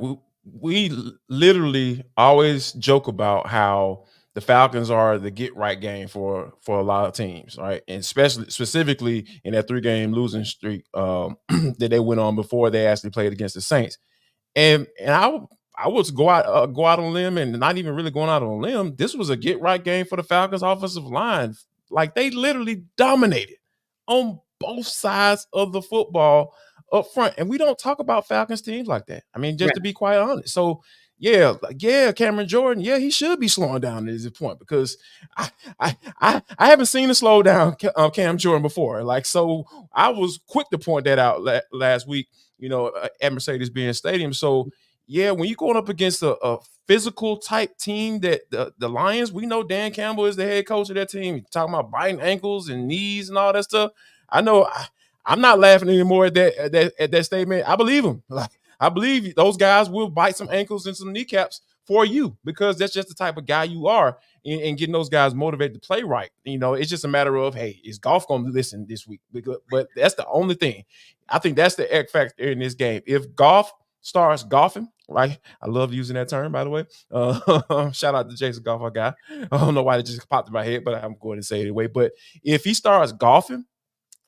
[SPEAKER 4] we literally always joke about how the Falcons are the get right game for a lot of teams, right? And specifically in that 3-game losing streak that they went on before they actually played against the Saints. And I was go out on a limb, and not even really going out on a limb. This was a get right game for the Falcons offensive line. Like, they literally dominated on both sides of the football up front. And we don't talk about Falcons teams like that. I mean, just to be quite honest. So yeah, Cameron Jordan, he should be slowing down at this point, because I haven't seen a slow down Cam Jordan before. Like, so I was quick to point that out last week, at Mercedes-Benz Stadium. So yeah, when you're going up against a physical type team, that the Lions, we know Dan Campbell is the head coach of that team. You're talking about biting ankles and knees and all that stuff. I know I'm not laughing anymore at that statement. I believe him. Like, I believe those guys will bite some ankles and some kneecaps for you, because that's just the type of guy you are, and getting those guys motivated to play right. It's just a matter of, hey, is Goff going to listen this week? But that's the only thing. I think that's the X factor in this game. If Goff starts golfing, right? I love using that term, by the way. Shout out to Jason Goff, our guy. I don't know why it just popped in my head, but I'm going to say it anyway. But if he starts golfing,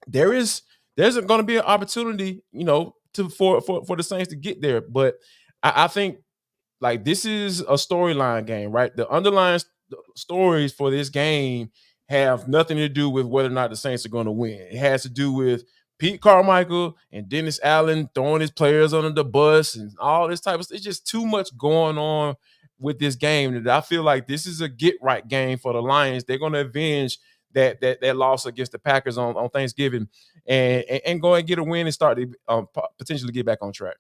[SPEAKER 4] there's going to be an opportunity, for the Saints to get there. But I think, like, this is a storyline game, right? The underlying stories for this game have nothing to do with whether or not the Saints are going to win. It has to do with Pete Carmichael and Dennis Allen throwing his players under the bus and all this type of stuff. It's just too much going on with this game that I feel like this is a get right game for the Lions. They're going to avenge that loss against the Packers on Thanksgiving and go and get a win and start to potentially get back on track.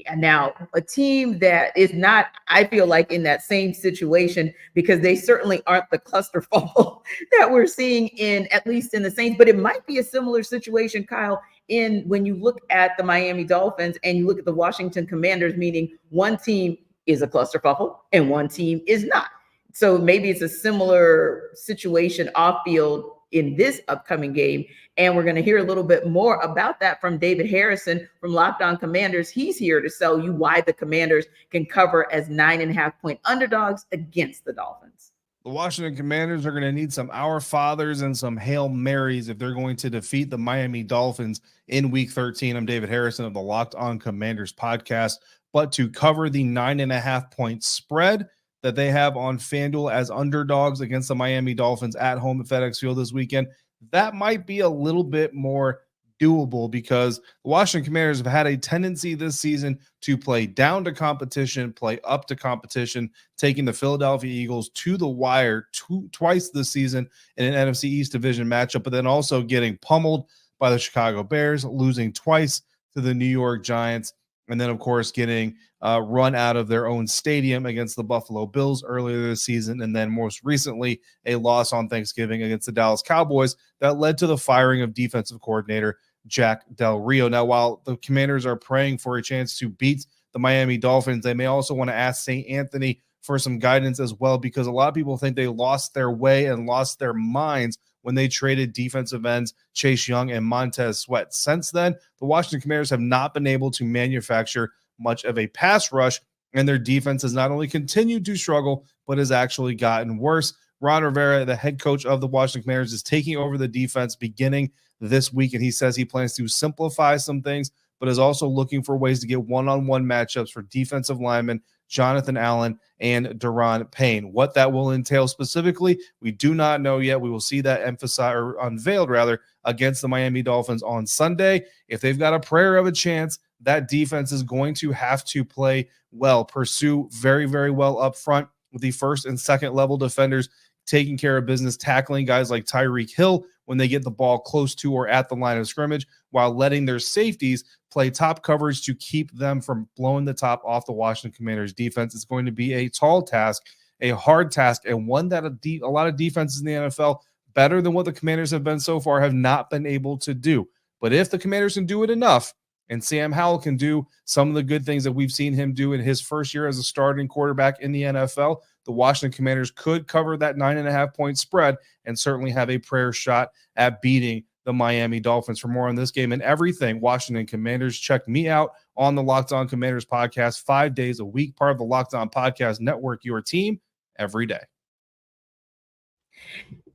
[SPEAKER 2] And now a team that is not, I feel like, in that same situation, because they certainly aren't the clusterfuck that we're seeing in, at least in the Saints, but it might be a similar situation, Kyle, in when you look at the Miami Dolphins and you look at the Washington Commanders, meaning one team is a clusterfuck and one team is not. So maybe it's a similar situation off field in this upcoming game. And we're going to hear a little bit more about that from David Harrison from Locked On Commanders. He's here to tell you why the Commanders can cover as 9.5-point underdogs against the Dolphins.
[SPEAKER 8] The Washington Commanders are going to need some Our Fathers and some Hail Marys if they're going to defeat the Miami Dolphins in Week 13. I'm David Harrison of the Locked On Commanders podcast. But to cover the 9.5-point spread that they have on FanDuel as underdogs against the Miami Dolphins at home at FedEx Field this weekend, that might be a little bit more doable because the Washington Commanders have had a tendency this season to play down to competition, play up to competition, taking the Philadelphia Eagles to the wire twice this season in an NFC East division matchup, but then also getting pummeled by the Chicago Bears, losing twice to the New York Giants, and then, of course, getting run out of their own stadium against the Buffalo Bills earlier this season, and then most recently a loss on Thanksgiving against the Dallas Cowboys that led to the firing of defensive coordinator Jack Del Rio. Now, while the Commanders are praying for a chance to beat the Miami Dolphins, they may also want to ask St. Anthony for some guidance as well, because a lot of people think they lost their way and lost their minds when they traded defensive ends Chase Young and Montez Sweat. Since then, the Washington Commanders have not been able to manufacture much of a pass rush, and their defense has not only continued to struggle, but has actually gotten worse. Ron Rivera, the head coach of the Washington Commanders, is taking over the defense beginning this week, and he says he plans to simplify some things, but is also looking for ways to get one-on-one matchups for defensive linemen Jonathan Allen and Daron Payne. What that will entail specifically, we do not know yet. We will see that unveiled against the Miami Dolphins on Sunday. If they've got a prayer of a chance, that defense is going to have to play well, pursue very, very well up front with the first and second level defenders taking care of business, tackling guys like Tyreek Hill when they get the ball close to or at the line of scrimmage, while letting their safeties play top coverage to keep them from blowing the top off the Washington Commanders defense. It's going to be a tall task, a hard task, and one that a lot of defenses in the NFL, better than what the Commanders have been so far, have not been able to do. But if the Commanders can do it enough, and Sam Howell can do some of the good things that we've seen him do in his first year as a starting quarterback in the NFL, the Washington Commanders could cover that 9.5-point spread and certainly have a prayer shot at beating the Miami Dolphins. For more on this game and everything Washington Commanders, check me out on the Locked On Commanders podcast 5 days a week, part of the Locked On Podcast Network, your team every day.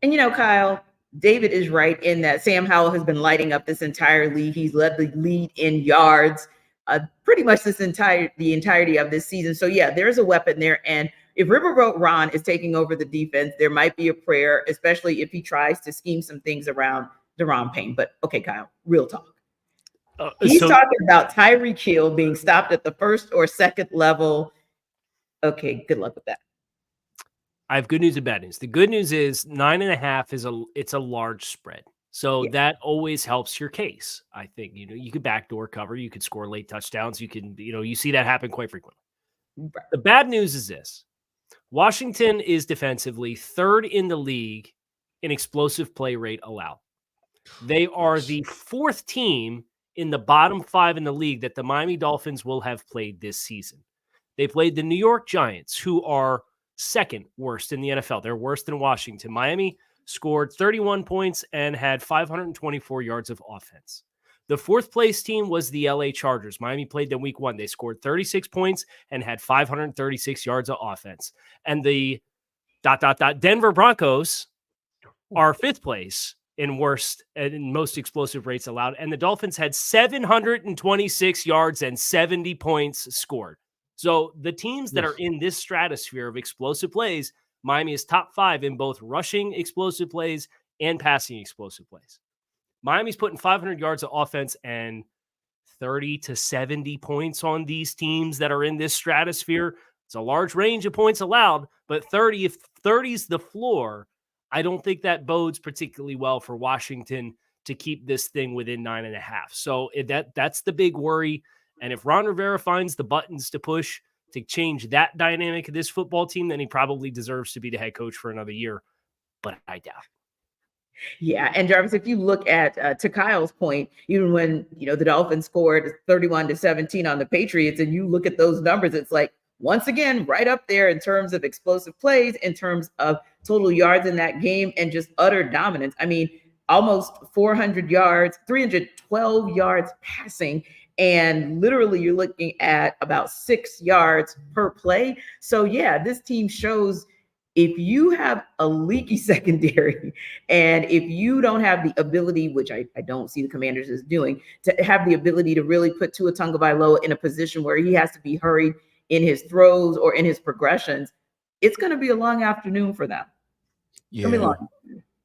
[SPEAKER 2] And, Kyle, David is right in that Sam Howell has been lighting up this entire league. He's led the lead in yards pretty much the entirety of this season. So, yeah, there's a weapon there. And if Riverboat Ron is taking over the defense, there might be a prayer, especially if he tries to scheme some things around Daron Payne. But, okay, Kyle, real talk. He's talking about Tyreek Hill being stopped at the first or second level. Okay, good luck with that.
[SPEAKER 3] I have good news and bad news. The good news is 9.5 it's a large spread. So that always helps your case. I think, you could backdoor cover, you could score late touchdowns. You can, you see that happen quite frequently. Right. The bad news is this: Washington is defensively third in the league in explosive play rate allowed. They are the fourth team in the bottom 5 in the league that the Miami Dolphins will have played this season. They played the New York Giants, who are second worst in the NFL. They're worse than Washington. Miami scored 31 points and had 524 yards of offense. The fourth place team was the LA Chargers. Miami played them week 1. They scored 36 points and had 536 yards of offense. And the Denver Broncos are fifth place in worst and most explosive rates allowed. And the Dolphins had 726 yards and 70 points scored. So the teams that are in this stratosphere of explosive plays, Miami is top 5 in both rushing explosive plays and passing explosive plays. Miami's putting 500 yards of offense and 30 to 70 points on these teams that are in this stratosphere. It's a large range of points allowed, but 30, if 30 is the floor, I don't think that bodes particularly well for Washington to keep this thing within 9.5. So that's the big worry. And if Ron Rivera finds the buttons to push to change that dynamic of this football team, then he probably deserves to be the head coach for another year. But I doubt it.
[SPEAKER 2] Yeah, and Jarvis, if you look at to Kyle's point, even when the Dolphins scored 31-17 on the Patriots, and you look at those numbers, it's like once again right up there in terms of explosive plays, in terms of total yards in that game, and just utter dominance. I mean, almost 400 yards, 312 yards passing, and literally you're looking at about 6 yards per play. So yeah, this team shows, if you have a leaky secondary and if you don't have the ability, which I don't see the Commanders as doing, to have the ability to really put Tua Tagovailoa in a position where he has to be hurried in his throws or in his progressions, it's going to be a long afternoon for them.
[SPEAKER 4] Yeah,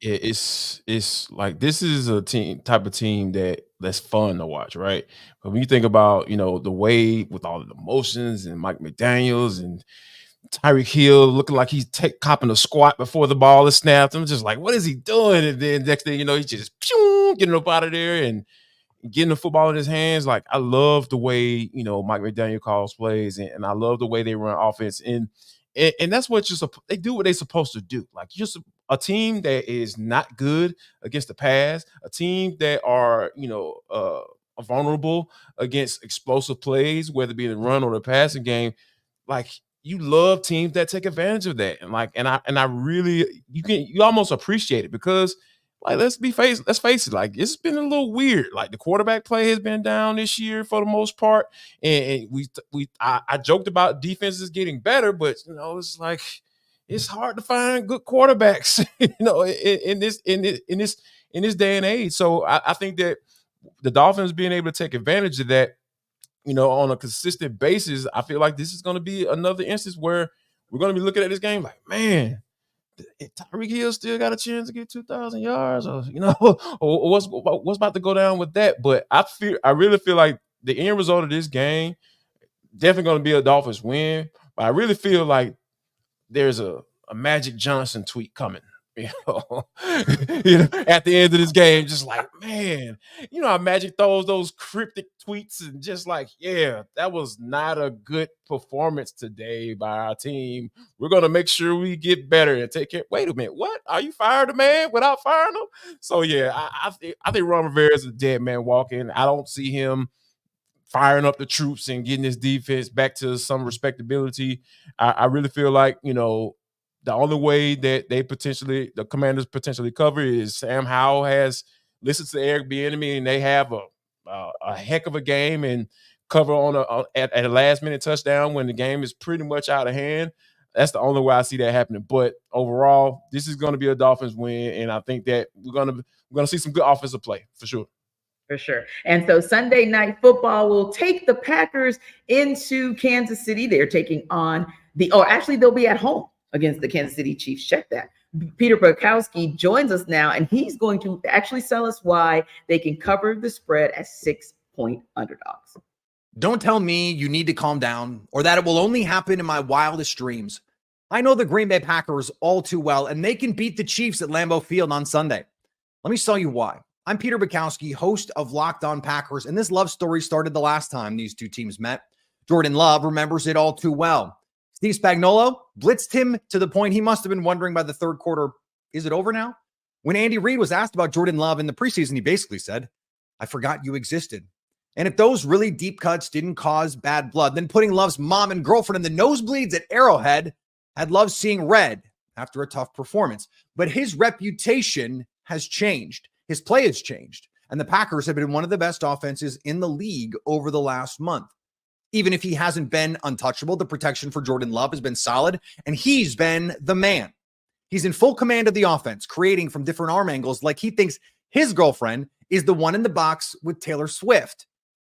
[SPEAKER 4] it's like this is a type of team that's fun to watch, right? But when you think about the way with all the emotions and Mike McDaniels and Tyreek Hill looking like he's copping a squat before the ball is snapped. I'm just like, what is he doing? And then next thing he's just getting up out of there and getting the football in his hands. Like, I love the way, Mike McDaniel calls plays, and I love the way they run offense. And that's what they do what they're supposed to do. Like, just a team that is not good against the pass, a team that are, vulnerable against explosive plays, whether it be the run or the passing game. Like, you love teams that take advantage of that. And I really, you almost appreciate it because, like, let's face it, like, it's been a little weird. Like, the quarterback play has been down this year for the most part. And I joked about defenses getting better, but it's like, it's hard to find good quarterbacks, in this day and age. So I think that the Dolphins being able to take advantage of that, on a consistent basis, I feel like this is going to be another instance where we're going to be looking at this game like, man, Tyreek Hill still got a chance to get 2,000 yards, or or what's about to go down with that. But I really feel like the end result of this game definitely going to be a Dolphins win. But I really feel like there's a Magic Johnson tweet coming. At the end of this game, just like, man, how Magic throws those cryptic tweets and just like, yeah, that was not a good performance today by our team. We're going to make sure we get better and take care. Wait a minute, what? Are you fired a man without firing him? So yeah, I think Ron Rivera is a dead man walking. I don't see him firing up the troops and getting his defense back to some respectability. I really feel like, the only way that the Commanders potentially cover is Sam Howell has listened to Eric Bieniemy, and they have a heck of a game and cover at a last minute touchdown when the game is pretty much out of hand. That's the only way I see that happening. But overall, this is going to be a Dolphins win, and I think that we're going to see some good offensive play for sure.
[SPEAKER 2] For sure. And so Sunday Night Football will take the Packers into Kansas City. They're taking on they'll be at home against the Kansas City Chiefs. Check that. Peter Bukowski joins us now, and he's going to actually tell us why they can cover the spread as 6-point underdogs.
[SPEAKER 9] Don't tell me you need to calm down or that it will only happen in my wildest dreams. I know the Green Bay Packers all too well, and they can beat the Chiefs at Lambeau Field on Sunday. Let me tell you why. I'm Peter Bukowski, host of Locked On Packers, and this love story started the last time these two teams met. Jordan Love remembers it all too well. Steve Spagnuolo blitzed him to the point he must have been wondering by the third quarter, is it over now? When Andy Reid was asked about Jordan Love in the preseason, he basically said, I forgot you existed. And if those really deep cuts didn't cause bad blood, then putting Love's mom and girlfriend in the nosebleeds at Arrowhead had Love seeing red after a tough performance. But his reputation has changed. His play has changed. And the Packers have been one of the best offenses in the league over the last month. Even if he hasn't been untouchable, the protection for Jordan Love has been solid, and he's been the man. He's in full command of the offense, creating from different arm angles like he thinks his girlfriend is the one in the box with Taylor Swift.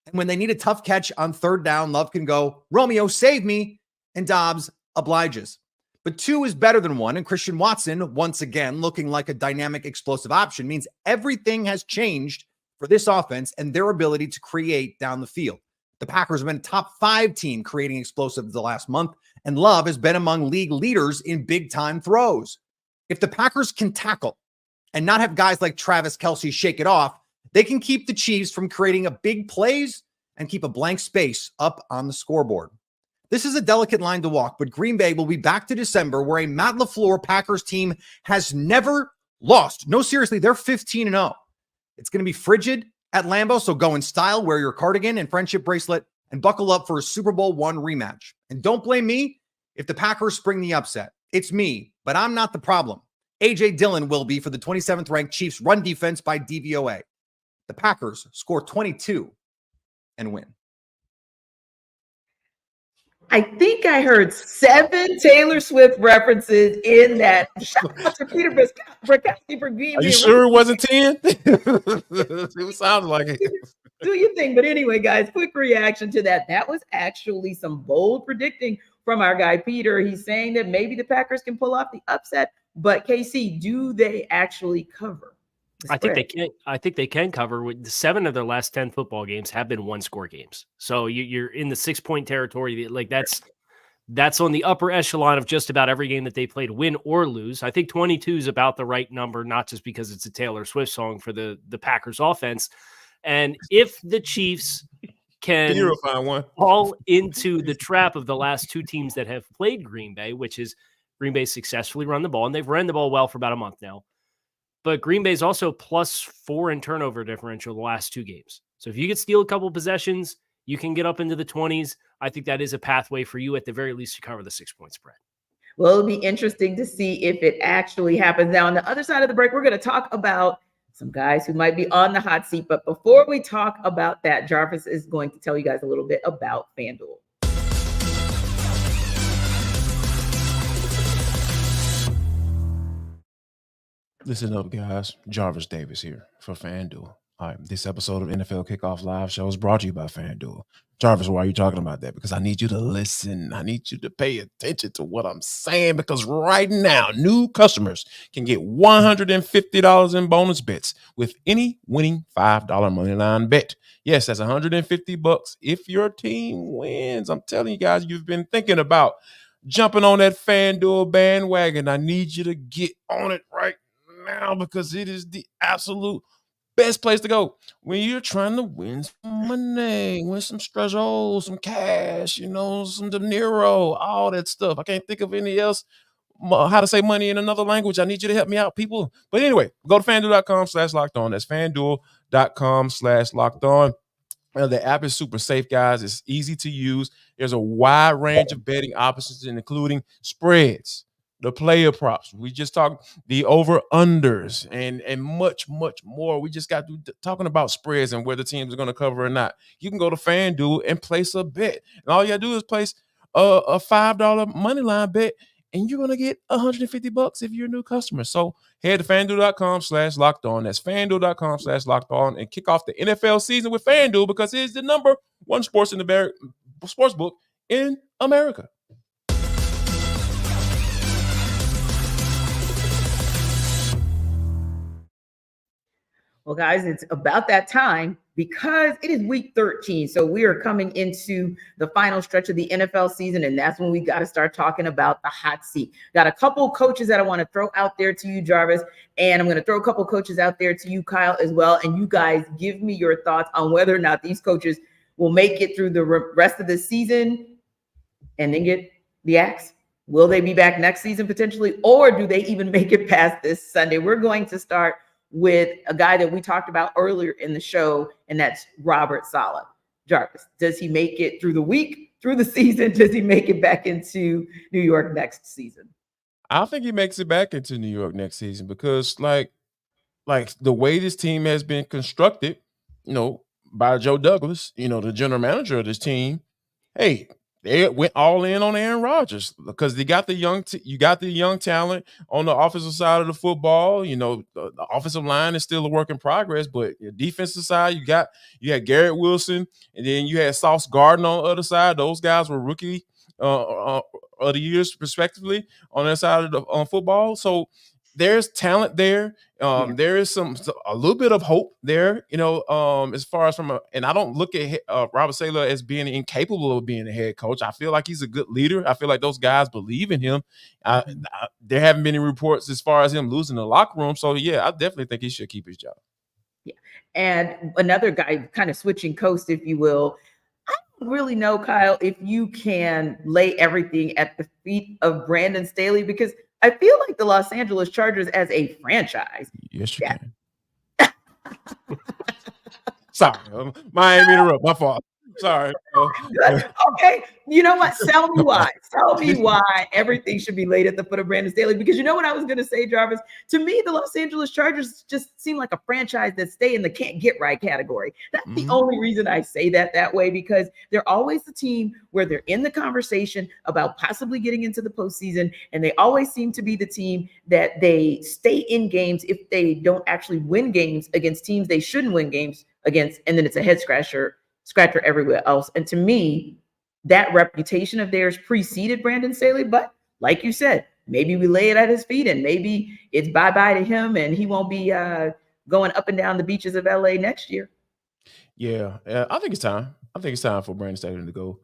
[SPEAKER 9] And when they need a tough catch on third down, Love can go, Romeo, save me, and Dobbs obliges. But 2 is better than 1, and Christian Watson, once again, looking like a dynamic, explosive option, means everything has changed for this offense and their ability to create down the field. The Packers have been a top 5 team creating explosives the last month, and Love has been among league leaders in big-time throws. If the Packers can tackle and not have guys like Travis Kelce shake it off, they can keep the Chiefs from creating a big plays and keep a blank space up on the scoreboard. This is a delicate line to walk, but Green Bay will be back to December where a Matt LaFleur Packers team has never lost. No, seriously, they're 15-0. It's going to be frigid at Lambeau, so go in style, wear your cardigan and friendship bracelet, and buckle up for a Super Bowl I rematch. And don't blame me if the Packers spring the upset. It's me, but I'm not the problem. A.J. Dillon will be for the 27th ranked Chiefs run defense by DVOA. The Packers score 22 and win.
[SPEAKER 2] I think I heard 7 Taylor Swift references in that. Shout out to Peter Bukowski for Green
[SPEAKER 4] Are
[SPEAKER 2] Bay.
[SPEAKER 4] you sure it wasn't 10? It sounds like it.
[SPEAKER 2] Do you think? But anyway, guys, quick reaction to that. That was actually some bold predicting from our guy Peter. He's saying that maybe the Packers can pull off the upset, but KC, do they actually cover?
[SPEAKER 3] I think they can. I think they can cover. With 7 of their last 10 football games have been 1-score games. So you're in the 6-point territory. Like that's on the upper echelon of just about every game that they played, win or lose. I think 22 is about the right number, not just because it's a Taylor Swift song for the Packers offense. And if the Chiefs can fall into the trap of the last 2 teams that have played Green Bay, which is Green Bay successfully run the ball, and they've run the ball well for about a month now. But Green Bay's also +4 in turnover differential the last 2 games. So if you could steal a couple possessions, you can get up into the 20s. I think that is a pathway for you at the very least to cover the 6-point spread.
[SPEAKER 2] Well, it'll be interesting to see if it actually happens. Now, on the other side of the break, we're going to talk about some guys who might be on the hot seat. But before we talk about that, Jarvis is going to tell you guys a little bit about FanDuel.
[SPEAKER 4] Listen up, guys. Jarvis Davis here for FanDuel. All right, this episode of NFL Kickoff Live Show is brought to you by FanDuel. Jarvis, why are you talking about that? Because I need you to listen. I need you to pay attention to what I'm saying, because right now, new customers can get $150 in bonus bets with any winning $5 money line bet. Yes, that's $150 if your team wins. I'm telling you guys, you've been thinking about jumping on that FanDuel bandwagon. I need you to get on it right now, because it is the absolute best place to go when you're trying to win some money, win some treasure, some cash, some De Niro, all that stuff. I can't think of any else how to say money in another language. I need you to help me out, people. But anyway, go to FanDuel.com/lockedon. That's FanDuel.com/lockedon. The app is super safe, guys. It's easy to use. There's a wide range of betting options, including spreads, the player props. We just talked the over-unders and much, much more. We just got to talking about spreads and whether teams are going to cover or not. You can go to FanDuel and place a bet. And all you got to do is place a $5 money line bet, and you're going to get $150 if you're a new customer. So head to FanDuel.com/lockedon. That's FanDuel.com/lockedon and kick off the NFL season with FanDuel, because it is the #1 sportsbook in America.
[SPEAKER 2] Well, guys, it's about that time because it is week 13. So we are coming into the final stretch of the NFL season, and that's when we got to start talking about the hot seat. Got a couple coaches that I want to throw out there to you, Jarvis, and I'm going to throw a couple coaches out there to you, Kyle, as well. And you guys give me your thoughts on whether or not these coaches will make it through the rest of the season and then get the axe. Will they be back next season potentially, or do they even make it past this Sunday? We're going to start with a guy that we talked about earlier in the show, and that's Robert Saleh. Jarvis, does he make it through the week, through the season? Does he make it back into New York next season?
[SPEAKER 4] I think he makes it back into New York next season, because like the way this team has been constructed, by Joe Douglas, the general manager of this team, hey, they went all in on Aaron Rodgers because they got the young talent on the offensive side of the football. The offensive line is still a work in progress, but the defensive side, you had Garrett Wilson, and then you had Sauce Gardner on the other side. Those guys were rookie of the years, respectively, on that side of the football. So there's talent there. There is a little bit of hope there, as far as and I don't look at Robert Saleh as being incapable of being a head coach. I feel like he's a good leader. I feel like those guys believe in him. There haven't been any reports as far as him losing the locker room. So yeah, I definitely think he should keep his job.
[SPEAKER 2] Yeah. And another guy kind of switching coast, if you will, really know, Kyle, if you can lay everything at the feet of Brandon Staley, because I feel like the Los Angeles Chargers as a franchise.
[SPEAKER 4] Yes, you
[SPEAKER 2] Yeah.
[SPEAKER 4] can. Sorry, Miami interrupt. My fault. Sorry.
[SPEAKER 2] Good. Okay. You know what? Tell me why. Tell me why everything should be laid at the foot of Brandon Staley. Because you know what I was going to say, Jarvis? To me, the Los Angeles Chargers just seem like a franchise that stay in the can't get right category. That's the only reason I say that way, because they're always the team where they're in the conversation about possibly getting into the postseason. And they always seem to be the team that they stay in games if they don't actually win games against teams they shouldn't win games against. And then it's a head scratcher everywhere else. And to me, that reputation of theirs preceded Brandon Staley. But like you said, maybe we lay it at his feet and maybe it's bye-bye to him and he won't be going up and down the beaches of LA next year.
[SPEAKER 4] Yeah, I think it's time. I think it's time for Brandon Staley to go.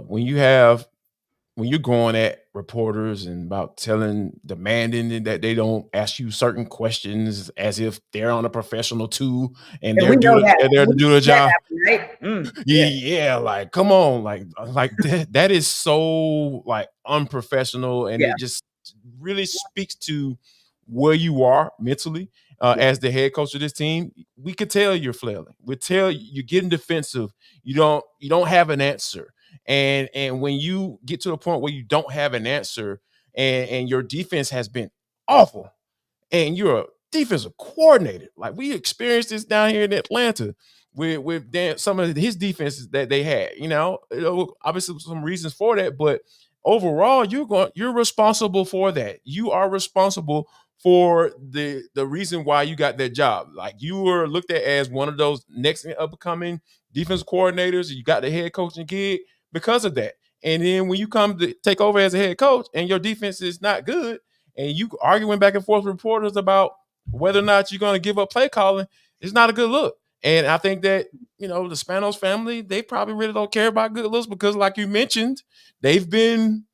[SPEAKER 4] When you're going at reporters and about demanding that they don't ask you certain questions as if they're on a professional too, and they're there to do the job.
[SPEAKER 2] Right?
[SPEAKER 4] Yeah, like come on, like that is so like unprofessional, and it just really speaks to where you are mentally as the head coach of this team. We could tell you're flailing. We tell you're getting defensive. You don't have an answer. And when you get to a point where you don't have an answer and your defense has been awful and you're a defensive coordinator, like we experienced this down here in Atlanta with some of his defenses that they had, obviously some reasons for that, but overall you're responsible for that. You are responsible for the reason why you got that job. Like you were looked at as one of those next upcoming defense coordinators. You got the head coaching gig because of that. And then when you come to take over as a head coach and your defense is not good and you arguing back and forth with reporters about whether or not you're going to give up play calling, it's not a good look. And I think that, the Spanos family, they probably really don't care about good looks because like you mentioned, they've been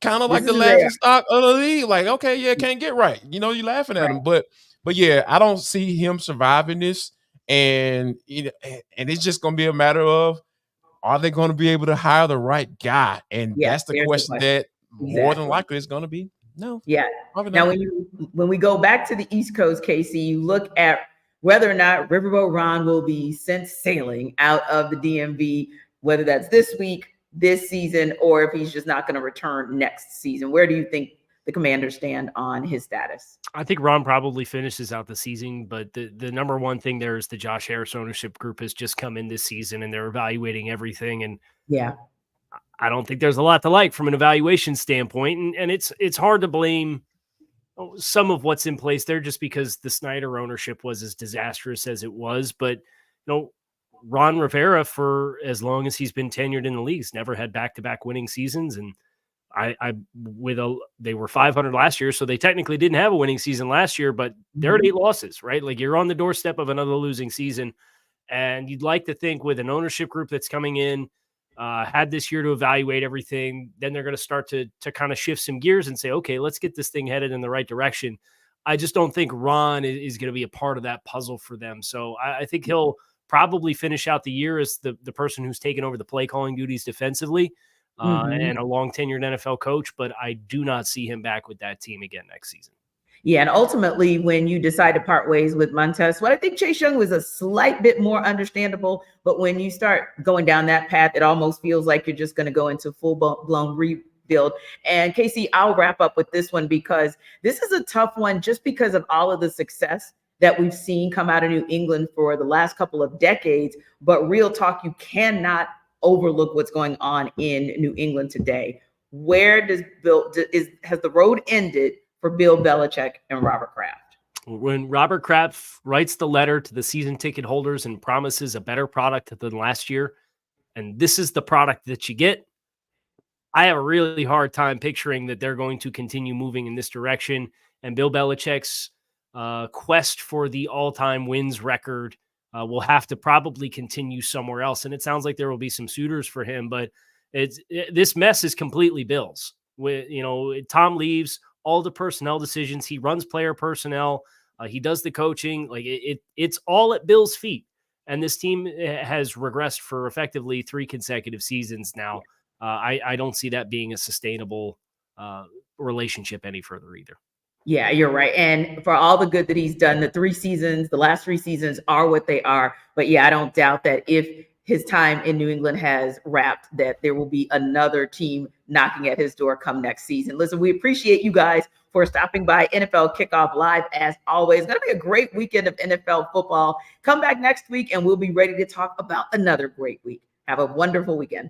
[SPEAKER 4] kind of like the laughing stock of the league. Like, okay, yeah, can't get right. You're laughing at him. But yeah, I don't see him surviving this. And, and it's just going to be a matter of, are they going to be able to hire the right guy? And that's the question that more than likely is going to be no.
[SPEAKER 2] Yeah. Now, when we go back to the East Coast, Casey, you look at whether or not Riverboat Ron will be sent sailing out of the DMV, whether that's this week, this season, or if he's just not going to return next season. Where do you think the Commanders stand on his status?
[SPEAKER 3] I think Ron probably finishes out the season, but the number one thing there is the Josh Harris ownership group has just come in this season and they're evaluating everything. And I don't think there's a lot to like from an evaluation standpoint. And it's hard to blame some of what's in place there just because the Snyder ownership was as disastrous as it was. But, Ron Rivera, for as long as he's been tenured in the leagues, never had back-to-back winning seasons. And they were 500 last year, so they technically didn't have a winning season last year, but they're at 8 losses, right? Like you're on the doorstep of another losing season. And you'd like to think with an ownership group that's coming in, had this year to evaluate everything, then they're going to start to kind of shift some gears and say, okay, let's get this thing headed in the right direction. I just don't think Ron is going to be a part of that puzzle for them. So I think he'll probably finish out the year as the person who's taken over the play calling duties defensively and a long tenured NFL coach, but I do not see him back with that team again next season.
[SPEAKER 2] Yeah, and ultimately, when you decide to part ways with Montez, I think Chase Young was a slight bit more understandable, but when you start going down that path, it almost feels like you're just going to go into full-blown rebuild. And Casey, I'll wrap up with this one because this is a tough one just because of all of the success that we've seen come out of New England for the last couple of decades. But real talk, you cannot overlook what's going on in New England today. Where has the road ended for Bill Belichick and Robert Kraft?
[SPEAKER 3] When Robert Kraft writes the letter to the season ticket holders and promises a better product than last year, and this is the product that you get, I have a really hard time picturing that they're going to continue moving in this direction. And Bill Belichick's quest for the all-time wins record will have to probably continue somewhere else. And it sounds like there will be some suitors for him, but this mess is completely Bill's. Tom leaves, all the personnel decisions, he runs player personnel, he does the coaching, like it's all at Bill's feet. And this team has regressed for effectively 3 consecutive seasons now. I don't see that being a sustainable relationship any further either.
[SPEAKER 2] Yeah, you're right. And for all the good that he's done, the last 3 seasons are what they are. But yeah, I don't doubt that if his time in New England has wrapped, that there will be another team knocking at his door come next season. Listen, we appreciate you guys for stopping by NFL Kickoff Live as always. It's going to be a great weekend of NFL football. Come back next week and we'll be ready to talk about another great week. Have a wonderful weekend.